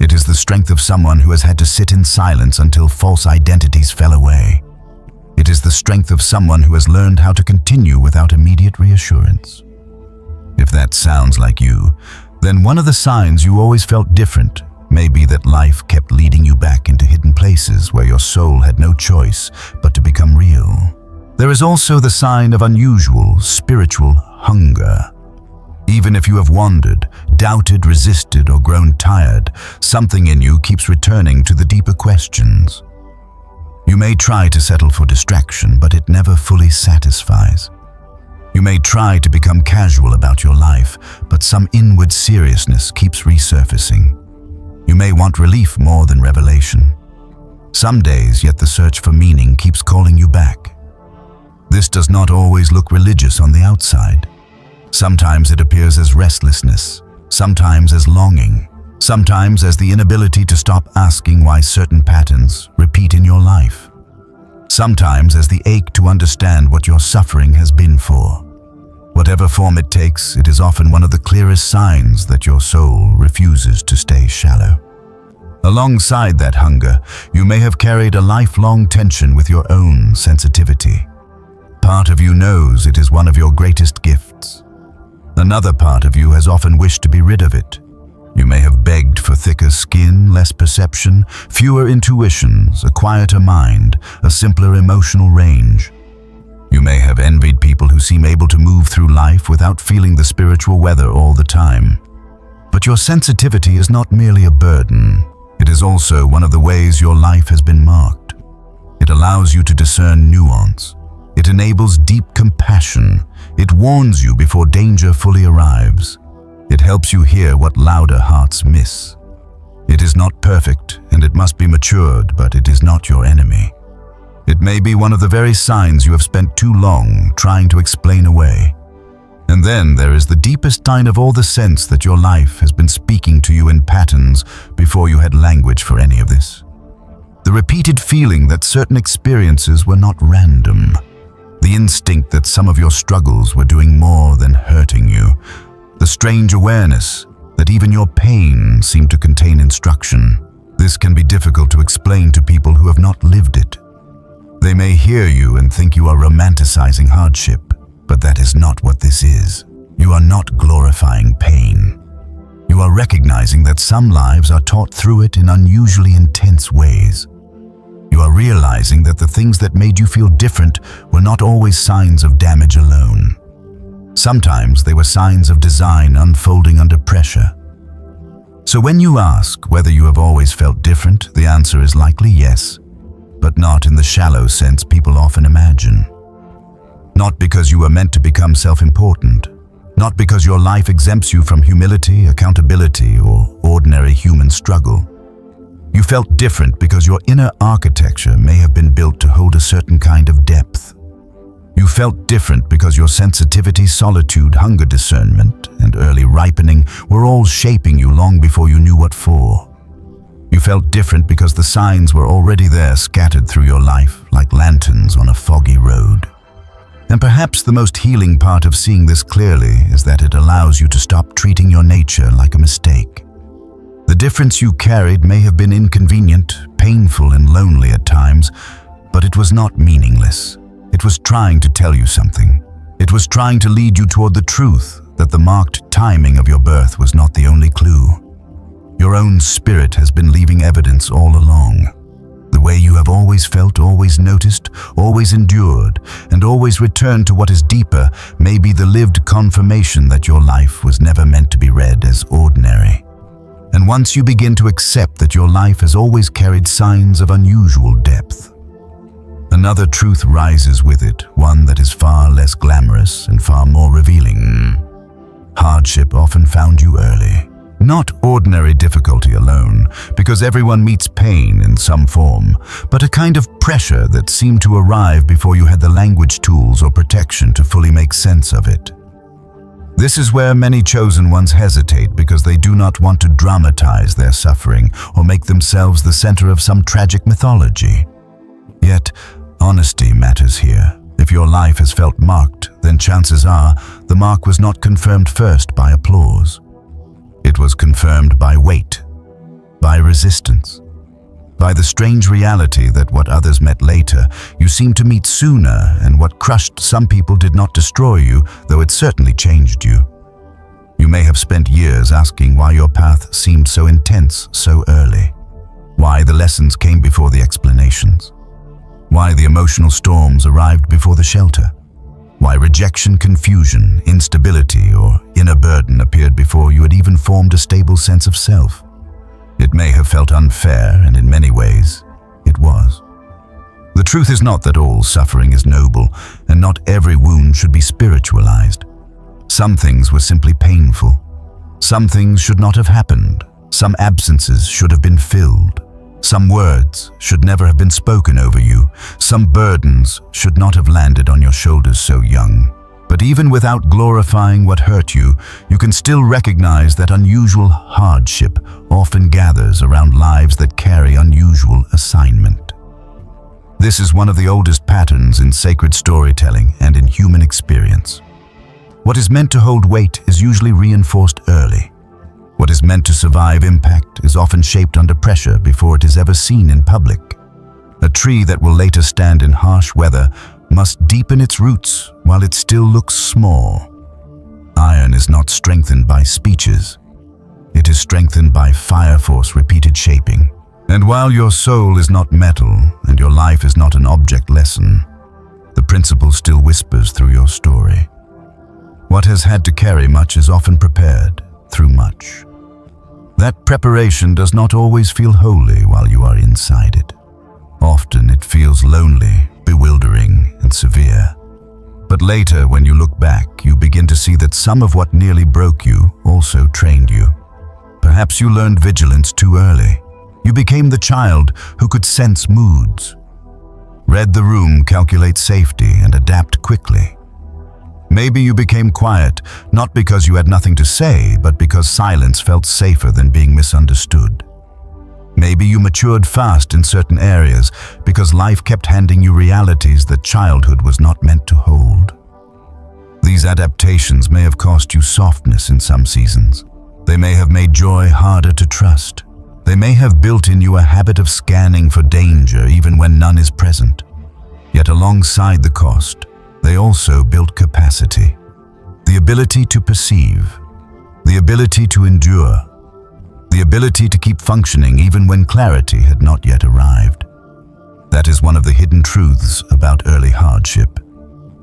It is the strength of someone who has had to sit in silence until false identities fell away. It is the strength of someone who has learned how to continue without immediate reassurance. If that sounds like you, then one of the signs you always felt different may be that life kept leading you back into hidden places where your soul had no choice but to become real. There is also the sign of unusual spiritual hunger. Even if you have wandered, doubted, resisted, or grown tired, something in you keeps returning to the deeper questions. You may try to settle for distraction, but it never fully satisfies. You may try to become casual about your life, but some inward seriousness keeps resurfacing. You may want relief more than revelation. Some days, yet the search for meaning keeps calling you back. This does not always look religious on the outside. Sometimes it appears as restlessness, sometimes as longing, sometimes as the inability to stop asking why certain patterns repeat in your life. Sometimes as the ache to understand what your suffering has been for. Whatever form it takes, it is often one of the clearest signs that your soul refuses to stay shallow. Alongside that hunger, you may have carried a lifelong tension with your own sensitivity. Part of you knows it is one of your greatest gifts. Another part of you has often wished to be rid of it. You may have begged for thicker skin, less perception, fewer intuitions, a quieter mind, a simpler emotional range. You may have envied people who seem able to move through life without feeling the spiritual weather all the time. But your sensitivity is not merely a burden. It is also one of the ways your life has been marked. It allows you to discern nuance. It enables deep compassion. It warns you before danger fully arrives. It helps you hear what louder hearts miss. It is not perfect, and it must be matured, but it is not your enemy. It may be one of the very signs you have spent too long trying to explain away. And then there is the deepest sign of all, the sense that your life has been speaking to you in patterns before you had language for any of this. The repeated feeling that certain experiences were not random. The instinct that some of your struggles were doing more than hurting you. The strange awareness that even your pain seemed to contain instruction. This can be difficult to explain to people who have not lived it. They may hear you and think you are romanticizing hardship, but that is not what this is. You are not glorifying pain. You are recognizing that some lives are taught through it in unusually intense ways. You are realizing that the things that made you feel different were not always signs of damage alone. Sometimes they were signs of design unfolding under pressure. So when you ask whether you have always felt different, the answer is likely yes, but not in the shallow sense people often imagine. Not because you were meant to become self-important, not because your life exempts you from humility, accountability, or ordinary human struggle. You felt different because your inner architecture may have been built to hold a certain kind of depth. You felt different because your sensitivity, solitude, hunger discernment, and early ripening were all shaping you long before you knew what for. You felt different because the signs were already there, scattered through your life like lanterns on a foggy road. And perhaps the most healing part of seeing this clearly is that it allows you to stop treating your nature like a mistake. The difference you carried may have been inconvenient, painful, and lonely at times, but it was not meaningless. It was trying to tell you something. It was trying to lead you toward the truth that the marked timing of your birth was not the only clue. Your own spirit has been leaving evidence all along. The way you have always felt, always noticed, always endured, and always returned to what is deeper may be the lived confirmation that your life was never meant to be read as ordinary. And once you begin to accept that your life has always carried signs of unusual depth, another truth rises with it, one that is far less glamorous and far more revealing. Hardship often found you early. Not ordinary difficulty alone, because everyone meets pain in some form, but a kind of pressure that seemed to arrive before you had the language, tools, or protection to fully make sense of it. This is where many chosen ones hesitate because they do not want to dramatize their suffering or make themselves the center of some tragic mythology. Yet, honesty matters here. If your life has felt marked, then chances are the mark was not confirmed first by applause. It was confirmed by weight, by resistance, by the strange reality that what others met later, you seemed to meet sooner, and what crushed some people did not destroy you, though it certainly changed you. You may have spent years asking why your path seemed so intense so early, why the lessons came before the explanations, why the emotional storms arrived before the shelter, why rejection, confusion, instability, or inner burden appeared before you had even formed a stable sense of self. It may have felt unfair, and in many ways, it was. The truth is not that all suffering is noble, and not every wound should be spiritualized. Some things were simply painful. Some things should not have happened. Some absences should have been filled. Some words should never have been spoken over you. Some burdens should not have landed on your shoulders so young. But even without glorifying what hurt you, you can still recognize that unusual hardship often gathers around lives that carry unusual assignment. This is one of the oldest patterns in sacred storytelling and in human experience. What is meant to hold weight is usually reinforced early. What is meant to survive impact is often shaped under pressure before it is ever seen in public. A tree that will later stand in harsh weather must deepen its roots while it still looks small. Iron is not strengthened by speeches. It is strengthened by fire force repeated shaping. And while your soul is not metal and your life is not an object lesson, the principle still whispers through your story. What has had to carry much is often prepared through much. That preparation does not always feel holy while you are inside it. Often it feels lonely, bewildering, and severe. But later, when you look back, you begin to see that some of what nearly broke you also trained you. Perhaps you learned vigilance too early. You became the child who could sense moods, read the room, calculate safety, and adapt quickly. Maybe you became quiet, not because you had nothing to say, but because silence felt safer than being misunderstood. Maybe you matured fast in certain areas because life kept handing you realities that childhood was not meant to hold. These adaptations may have cost you softness in some seasons. They may have made joy harder to trust. They may have built in you a habit of scanning for danger even when none is present. Yet alongside the cost, they also built capacity. The ability to perceive, the ability to endure, the ability to keep functioning even when clarity had not yet arrived. That is one of the hidden truths about early hardship.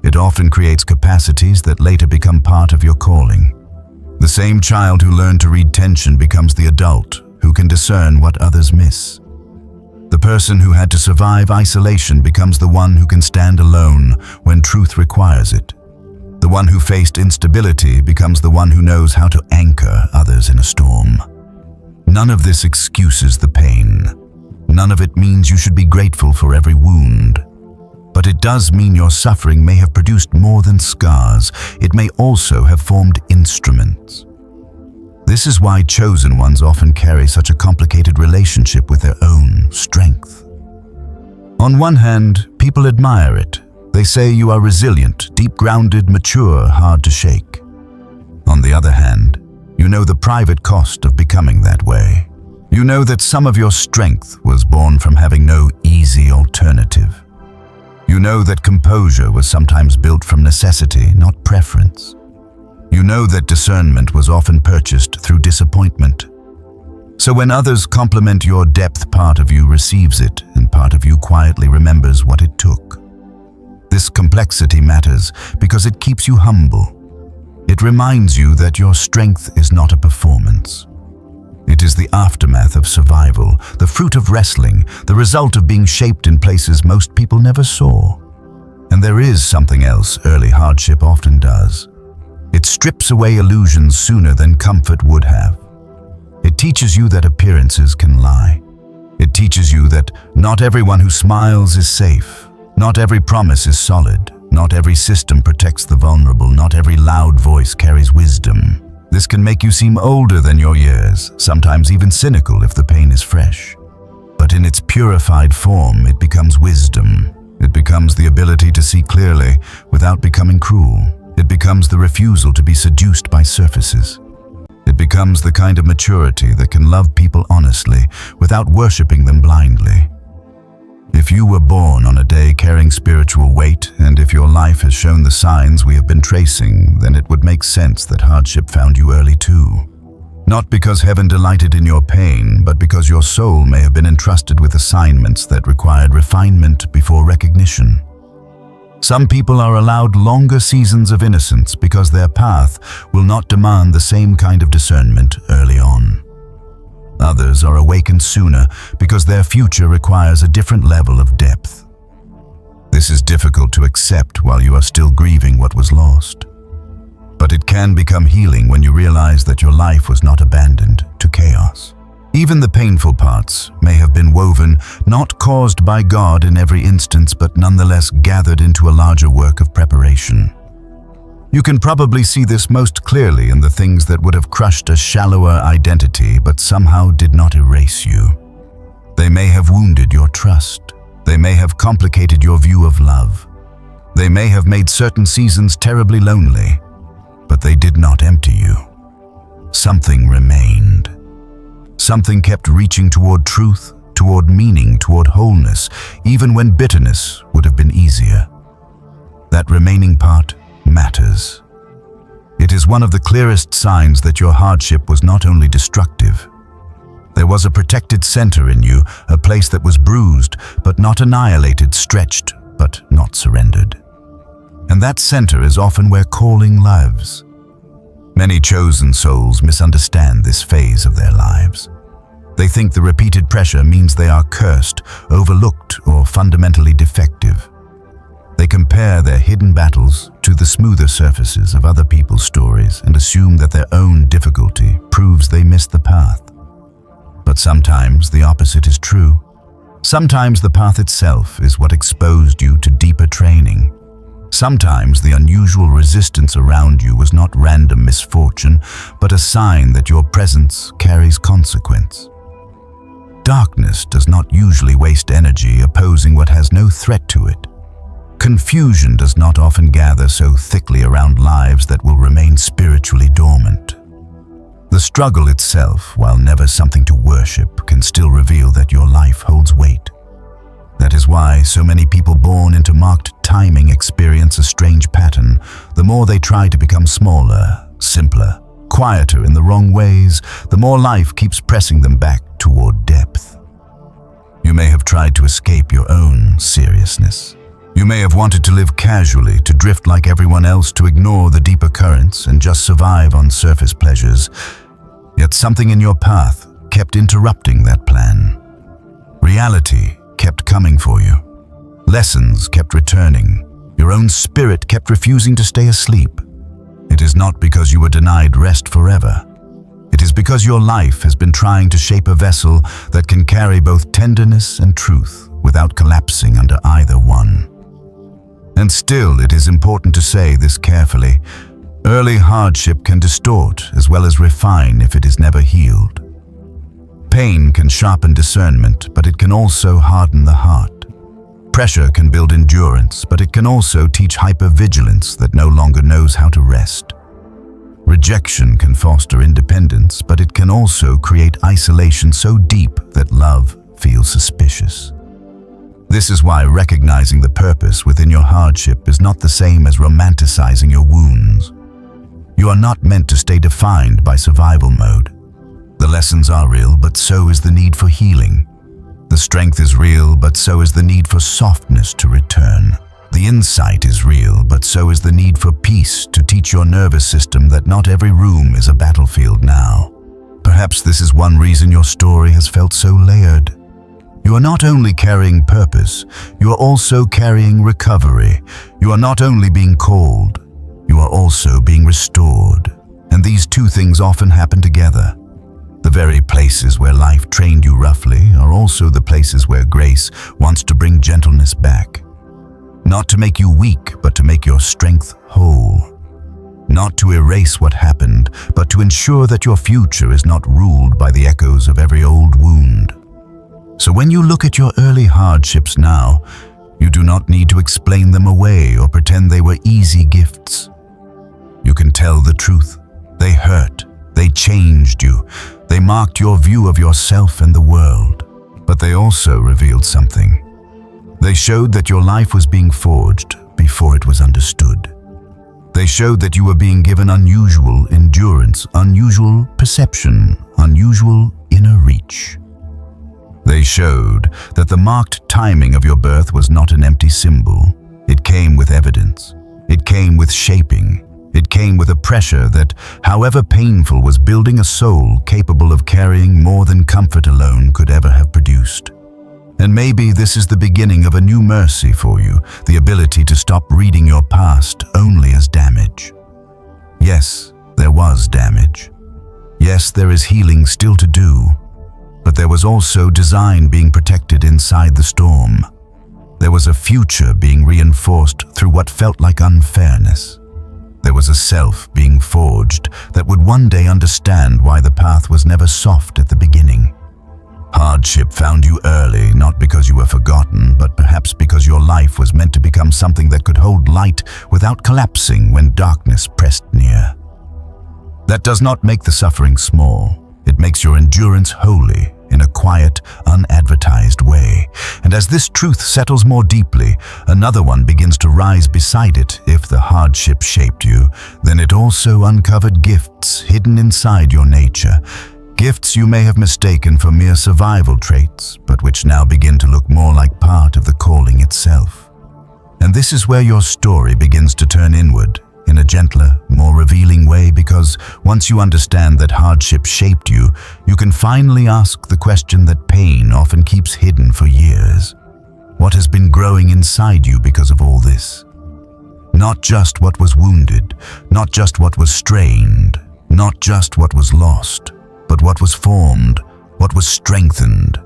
It often creates capacities that later become part of your calling. The same child who learned to read tension becomes the adult who can discern what others miss. The person who had to survive isolation becomes the one who can stand alone when truth requires it. The one who faced instability becomes the one who knows how to anchor others in a storm. None of this excuses the pain. None of it means you should be grateful for every wound. But it does mean your suffering may have produced more than scars. It may also have formed instruments. This is why chosen ones often carry such a complicated relationship with their own strength. On one hand, people admire it. They say you are resilient, deep-grounded, mature, hard to shake. On the other hand, you know the private cost of becoming that way. You know that some of your strength was born from having no easy alternative. You know that composure was sometimes built from necessity, not preference. You know that discernment was often purchased through disappointment. So when others compliment your depth, part of you receives it, and part of you quietly remembers what it took. This complexity matters because it keeps you humble. It reminds you that your strength is not a performance. It is the aftermath of survival, the fruit of wrestling, the result of being shaped in places most people never saw. And there is something else early hardship often does. It strips away illusions sooner than comfort would have. It teaches you that appearances can lie. It teaches you that not everyone who smiles is safe. Not every promise is solid. Not every system protects the vulnerable. Not every loud voice carries wisdom. This can make you seem older than your years, sometimes even cynical if the pain is fresh. But in its purified form, it becomes wisdom. It becomes the ability to see clearly without becoming cruel. It becomes the refusal to be seduced by surfaces. It becomes the kind of maturity that can love people honestly without worshiping them blindly. If you were born on a day carrying spiritual weight, and if your life has shown the signs we have been tracing, then it would make sense that hardship found you early too. Not because heaven delighted in your pain, but because your soul may have been entrusted with assignments that required refinement before recognition. Some people are allowed longer seasons of innocence because their path will not demand the same kind of discernment early on. Others are awakened sooner because their future requires a different level of depth. This is difficult to accept while you are still grieving what was lost. But it can become healing when you realize that your life was not abandoned to chaos. Even the painful parts may have been woven, not caused by God in every instance, but nonetheless gathered into a larger work of preparation. You can probably see this most clearly in the things that would have crushed a shallower identity but somehow did not erase you. They may have wounded your trust. They may have complicated your view of love. They may have made certain seasons terribly lonely, but they did not empty you. Something remained. Something kept reaching toward truth, toward meaning, toward wholeness, even when bitterness would have been easier. That remaining part matters. It is one of the clearest signs that your hardship was not only destructive. There was a protected center in you, a place that was bruised, but not annihilated, stretched, but not surrendered. And that center is often where calling lives. Many chosen souls misunderstand this phase of their lives. They think the repeated pressure means they are cursed, overlooked, or fundamentally defective. They compare their hidden battles to the smoother surfaces of other people's stories and assume that their own difficulty proves they missed the path. But sometimes the opposite is true. Sometimes the path itself is what exposed you to deeper training. Sometimes the unusual resistance around you was not random misfortune, but a sign that your presence carries consequence. Darkness does not usually waste energy opposing what has no threat to it. Confusion does not often gather so thickly around lives that will remain spiritually dormant. The struggle itself, while never something to worship, can still reveal that your life holds weight. That is why so many people born into marked timing experience a strange pattern. The more they try to become smaller, simpler, quieter in the wrong ways, the more life keeps pressing them back toward depth. You may have tried to escape your own seriousness. You may have wanted to live casually, to drift like everyone else, to ignore the deeper currents and just survive on surface pleasures. Yet something in your path kept interrupting that plan. Reality kept coming for you. Lessons kept returning. Your own spirit kept refusing to stay asleep. It is not because you were denied rest forever. It is because your life has been trying to shape a vessel that can carry both tenderness and truth without collapsing under either one. And still, it is important to say this carefully. Early hardship can distort as well as refine if it is never healed. Pain can sharpen discernment, but it can also harden the heart. Pressure can build endurance, but it can also teach hypervigilance that no longer knows how to rest. Rejection can foster independence, but it can also create isolation so deep that love feels suspicious. This is why recognizing the purpose within your hardship is not the same as romanticizing your wounds. You are not meant to stay defined by survival mode. The lessons are real, but so is the need for healing. The strength is real, but so is the need for softness to return. The insight is real, but so is the need for peace to teach your nervous system that not every room is a battlefield now. Perhaps this is one reason your story has felt so layered. You are not only carrying purpose, you are also carrying recovery. You are not only being called, you are also being restored. And these two things often happen together. The very places where life trained you roughly are also the places where grace wants to bring gentleness back. Not to make you weak, but to make your strength whole. Not to erase what happened, but to ensure that your future is not ruled by the echoes of every old wound. So when you look at your early hardships now, you do not need to explain them away or pretend they were easy gifts. You can tell the truth. They hurt. They changed you. They marked your view of yourself and the world. But they also revealed something. They showed that your life was being forged before it was understood. They showed that you were being given unusual endurance, unusual perception, unusual inner reach. They showed that the marked timing of your birth was not an empty symbol. It came with evidence. It came with shaping. It came with a pressure that, however painful, was building a soul capable of carrying more than comfort alone could ever have produced. And maybe this is the beginning of a new mercy for you, the ability to stop reading your past only as damage. Yes, there was damage. Yes, there is healing still to do. But there was also design being protected inside the storm. There was a future being reinforced through what felt like unfairness. There was a self being forged that would one day understand why the path was never soft at the beginning. Hardship found you early, not because you were forgotten, but perhaps because your life was meant to become something that could hold light without collapsing when darkness pressed near. That does not make the suffering small. It makes your endurance holy in a quiet, unadvertised way. And as this truth settles more deeply, another one begins to rise beside it. If the hardship shaped you, then it also uncovered gifts hidden inside your nature. Gifts you may have mistaken for mere survival traits, but which now begin to look more like part of the calling itself. And this is where your story begins to turn inward, in a gentler, more revealing way, because once you understand that hardship shaped you, you can finally ask the question that pain often keeps hidden for years. What has been growing inside you because of all this? Not just what was wounded, not just what was strained, not just what was lost, but what was formed, what was strengthened,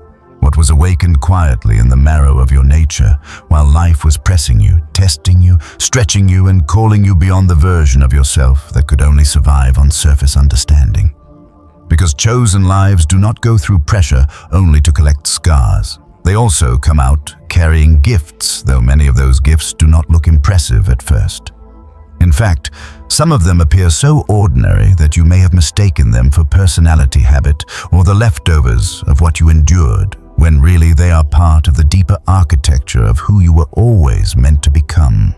what was awakened quietly in the marrow of your nature, while life was pressing you, testing you, stretching you, and calling you beyond the version of yourself that could only survive on surface understanding. Because chosen lives do not go through pressure only to collect scars. They also come out carrying gifts, though many of those gifts do not look impressive at first. In fact, Some of them appear so ordinary that you may have mistaken them for personality habit or the leftovers of what you endured, when really they are part of the deeper architecture of who you were always meant to become.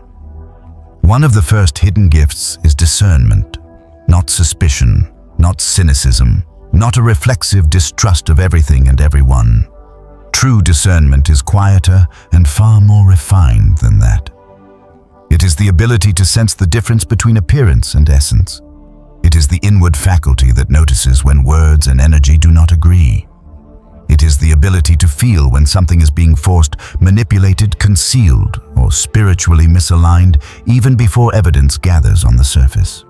One of the first hidden gifts is discernment, not suspicion, not cynicism, not a reflexive distrust of everything and everyone. True discernment is quieter and far more refined than that. It is the ability to sense the difference between appearance and essence. It is the inward faculty that notices when words and energy do not agree. It is the ability to feel when something is being forced, manipulated, concealed, or spiritually misaligned even before evidence gathers on the surface.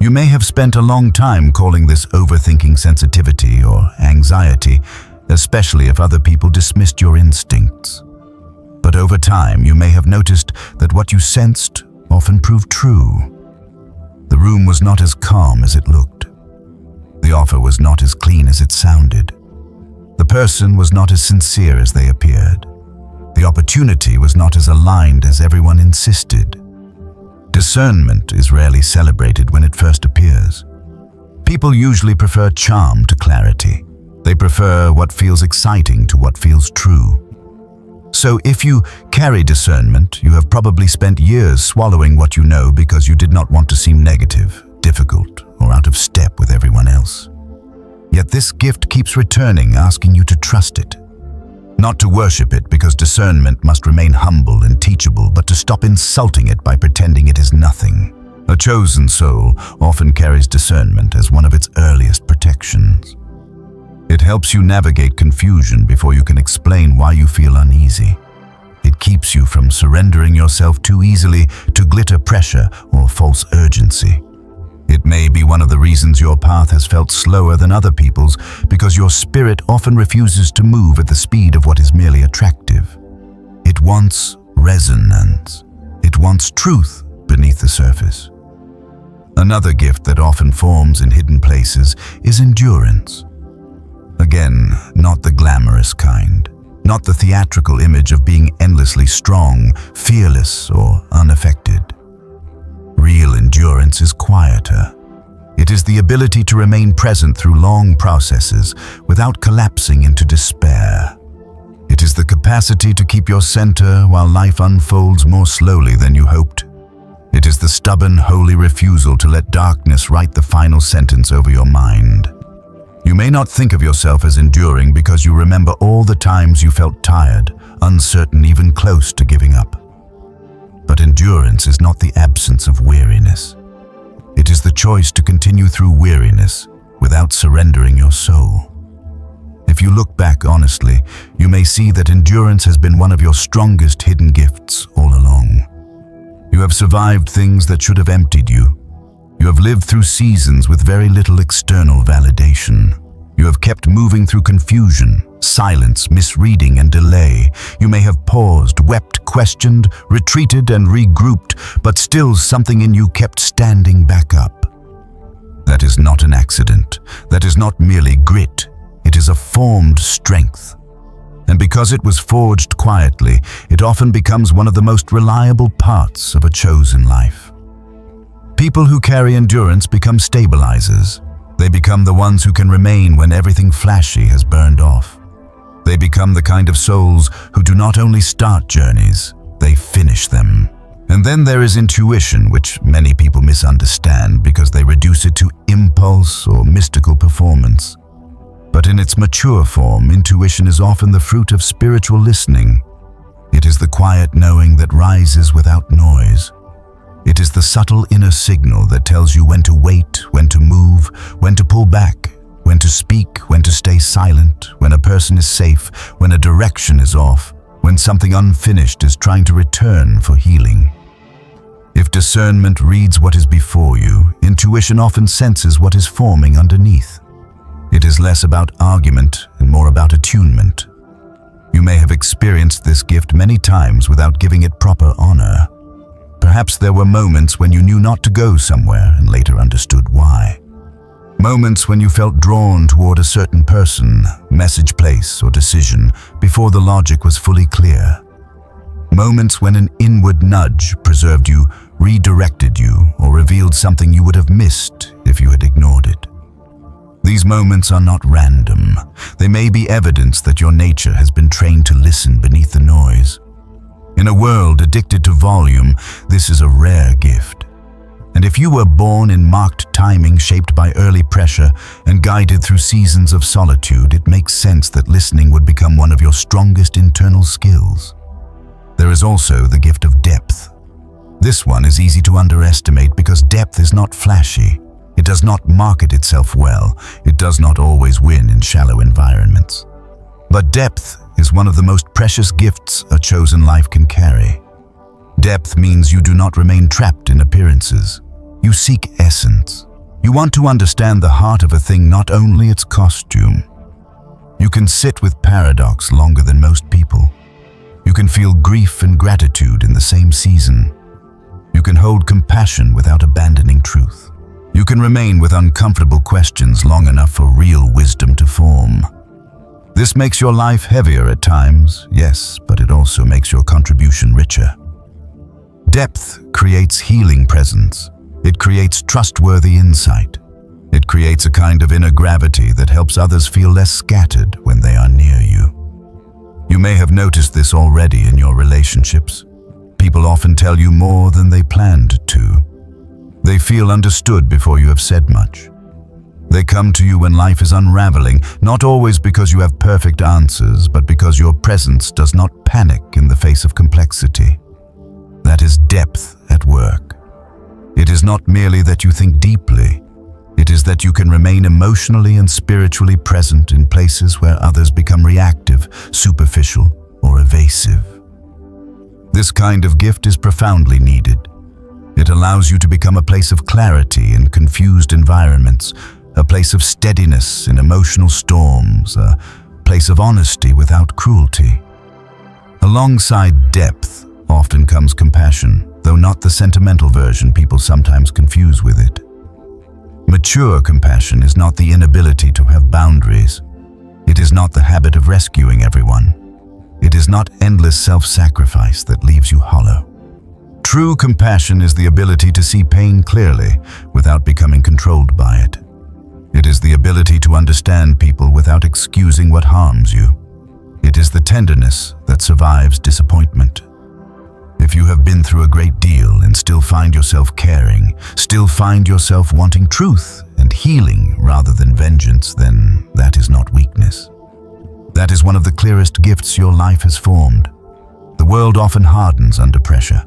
You may have spent a long time calling this overthinking sensitivity or anxiety, especially if other people dismissed your instincts. But over time, you may have noticed that what you sensed often proved true. The room was not as calm as it looked. The offer was not as clean as it sounded. The person was not as sincere as they appeared. The opportunity was not as aligned as everyone insisted. Discernment is rarely celebrated when it first appears. People usually prefer charm to clarity. They prefer what feels exciting to what feels true. So if you carry discernment, you have probably spent years swallowing what you know because you did not want to seem negative, difficult, or out of step with everyone else. Yet this gift keeps returning, asking you to trust it. Not to worship it, because discernment must remain humble and teachable, but to stop insulting it by pretending it is nothing. A chosen soul often carries discernment as one of its earliest protections. It helps you navigate confusion before you can explain why you feel uneasy. It keeps you from surrendering yourself too easily to glitter pressure or false urgency. It may be one of the reasons your path has felt slower than other people's, because your spirit often refuses to move at the speed of what is merely attractive. It wants resonance. It wants truth beneath the surface. Another gift that often forms in hidden places is endurance. Again, not the glamorous kind, not the theatrical image of being endlessly strong, fearless, or unaffected. Real endurance is quieter. It is the ability to remain present through long processes without collapsing into despair. It is the capacity to keep your center while life unfolds more slowly than you hoped. It is the stubborn, holy refusal to let darkness write the final sentence over your mind. You may not think of yourself as enduring because you remember all the times you felt tired, uncertain, even close to giving up. But endurance is not the absence of weariness. It is the choice to continue through weariness without surrendering your soul. If you look back honestly, you may see that endurance has been one of your strongest hidden gifts all along. You have survived things that should have emptied you. You have lived through seasons with very little external validation. You have kept moving through confusion, silence, misreading, and delay. You may have paused, wept, questioned, retreated, and regrouped, but still something in you kept standing back up. That is not an accident. That is not merely grit. It is a formed strength. And because it was forged quietly, it often becomes one of the most reliable parts of a chosen life. People who carry endurance become stabilizers. They become the ones who can remain when everything flashy has burned off. They become the kind of souls who do not only start journeys, they finish them. And then there is intuition, which many people misunderstand because they reduce it to impulse or mystical performance. But in its mature form, intuition is often the fruit of spiritual listening. It is the quiet knowing that rises without noise. It is the subtle inner signal that tells you when to wait, when to move, when to pull back, when to speak, when to stay silent, when a person is safe, when a direction is off, when something unfinished is trying to return for healing. If discernment reads what is before you, intuition often senses what is forming underneath. It is less about argument and more about attunement. You may have experienced this gift many times without giving it proper honor. Perhaps there were moments when you knew not to go somewhere and later understood why. Moments when you felt drawn toward a certain person, message, place, or decision before the logic was fully clear. Moments when an inward nudge preserved you redirected you, or revealed something you would have missed if you had ignored it. These moments are not random. They may be evidence that your nature has been trained to listen beneath the noise. In a world addicted to volume, this is a rare gift. And if you were born in marked timing shaped by early pressure and guided through seasons of solitude, it makes sense that listening would become one of your strongest internal skills. There is also the gift of depth. This one is easy to underestimate because depth is not flashy. It does not market itself well. It does not always win in shallow environments. But depth is one of the most precious gifts a chosen life can carry. Depth means you do not remain trapped in appearances. You seek essence. You want to understand the heart of a thing, not only its costume. You can sit with paradox longer than most people. You can feel grief and gratitude in the same season. You can hold compassion without abandoning truth. You can remain with uncomfortable questions long enough for real wisdom to form. This makes your life heavier at times, yes, but it also makes your contribution richer. Depth creates healing presence. It creates trustworthy insight. It creates a kind of inner gravity that helps others feel less scattered when they are near you. You may have noticed this already in your relationships. People often tell you more than they planned to. They feel understood before you have said much. They come to you when life is unraveling, not always because you have perfect answers, but because your presence does not panic in the face of complexity. That is depth at work. It is not merely that you think deeply. It is that you can remain emotionally and spiritually present in places where others become reactive, superficial, or evasive. This kind of gift is profoundly needed. It allows you to become a place of clarity in confused environments, a place of steadiness in emotional storms, a place of honesty without cruelty. Alongside depth often comes compassion, though not the sentimental version people sometimes confuse with it. Mature compassion is not the inability to have boundaries. It is not the habit of rescuing everyone. It is not endless self-sacrifice that leaves you hollow. True compassion is the ability to see pain clearly without becoming controlled by it. It is the ability to understand people without excusing what harms you. It is the tenderness that survives disappointment. If you have been through a great deal and still find yourself caring, still find yourself wanting truth and healing rather than vengeance, then that is not weakness. That is one of the clearest gifts your life has formed. The world often hardens under pressure.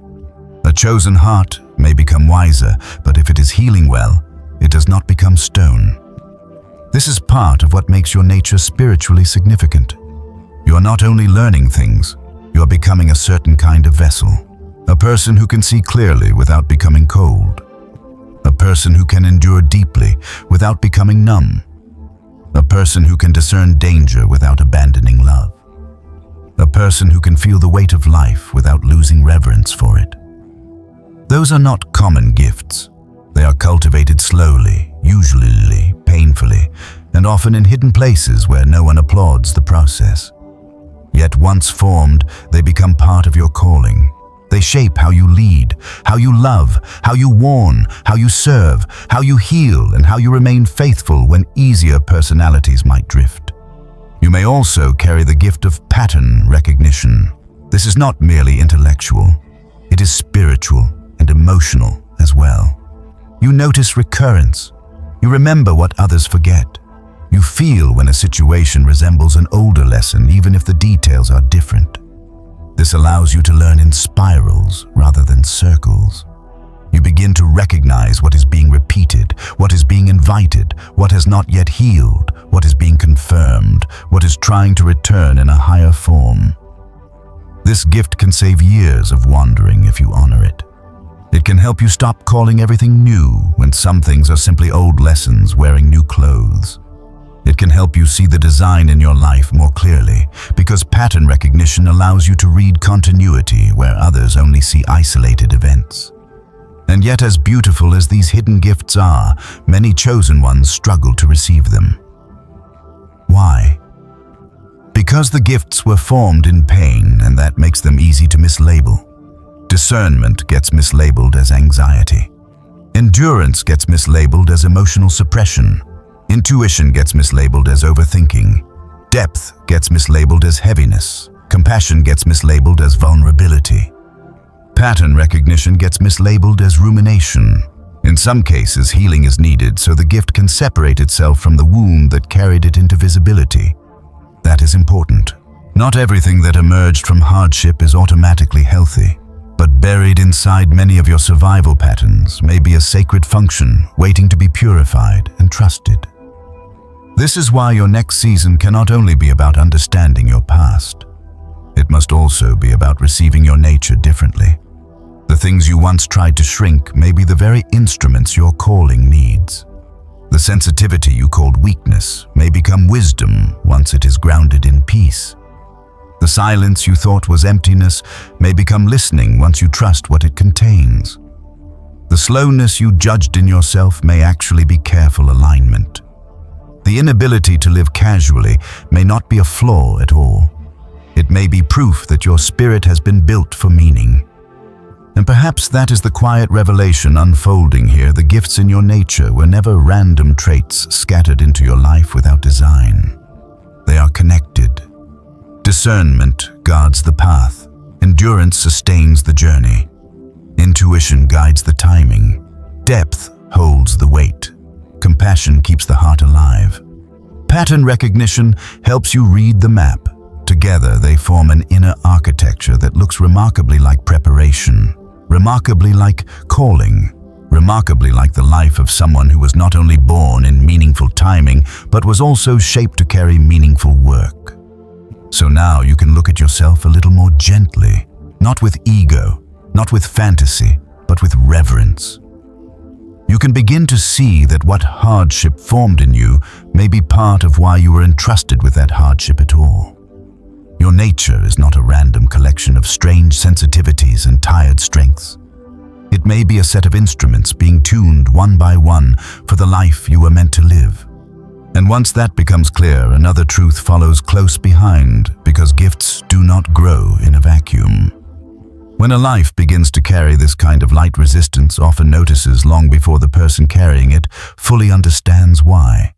A chosen heart may become wiser, but if it is healing well, it does not become stone. This is part of what makes your nature spiritually significant. You are not only learning things, you are becoming a certain kind of vessel. A person who can see clearly without becoming cold. A person who can endure deeply without becoming numb. A person who can discern danger without abandoning love. A person who can feel the weight of life without losing reverence for it. Those are not common gifts. They are cultivated slowly, usually painfully, and often in hidden places where no one applauds the process. Yet once formed, they become part of your calling. They shape how you lead, how you love, how you warn, how you serve, how you heal, and how you remain faithful when easier personalities might drift. You may also carry the gift of pattern recognition. This is not merely intellectual. It is spiritual and emotional as well. You notice recurrence. You remember what others forget. You feel when a situation resembles an older lesson, even if the details are different. This allows you to learn in spirals rather than circles. You begin to recognize what is being repeated, what is being invited, what has not yet healed, what is being confirmed, what is trying to return in a higher form. This gift can save years of wandering if you honor it. It can help you stop calling everything new when some things are simply old lessons wearing new clothes. It can help you see the design in your life more clearly, because pattern recognition allows you to read continuity where others only see isolated events. And yet, as beautiful as these hidden gifts are, many chosen ones struggle to receive them. Why? Because the gifts were formed in pain, and that makes them easy to mislabel. Discernment gets mislabeled as anxiety. Endurance gets mislabeled as emotional suppression. Intuition gets mislabeled as overthinking. Depth gets mislabeled as heaviness. Compassion gets mislabeled as vulnerability. Pattern recognition gets mislabeled as rumination. In some cases, healing is needed so the gift can separate itself from the wound that carried it into visibility. That is important. Not everything that emerged from hardship is automatically healthy, but buried inside many of your survival patterns may be a sacred function waiting to be purified and trusted. This is why your next season cannot only be about understanding your past. It must also be about receiving your nature differently. The things you once tried to shrink may be the very instruments your calling needs. The sensitivity you called weakness may become wisdom once it is grounded in peace. The silence you thought was emptiness may become listening once you trust what it contains. The slowness you judged in yourself may actually be careful alignment. The inability to live casually may not be a flaw at all. It may be proof that your spirit has been built for meaning. And perhaps that is the quiet revelation unfolding here. The gifts in your nature were never random traits scattered into your life without design. They are connected. Discernment guards the path. Endurance sustains the journey. Intuition guides the timing. Depth holds the weight. Compassion keeps the heart alive. Pattern recognition helps you read the map. Together, they form an inner architecture that looks remarkably like preparation, remarkably like calling, remarkably like the life of someone who was not only born in meaningful timing, but was also shaped to carry meaningful work. So now you can look at yourself a little more gently, not with ego, not with fantasy, but with reverence. You can begin to see that what hardship formed in you may be part of why you were entrusted with that hardship at all. Your nature is not a random collection of strange sensitivities and tired strengths. It may be a set of instruments being tuned one by one for the life you were meant to live. And once that becomes clear, another truth follows close behind, because gifts do not grow in a vacuum. When a life begins to carry this kind of light resistance, often notices long before the person carrying it fully understands why.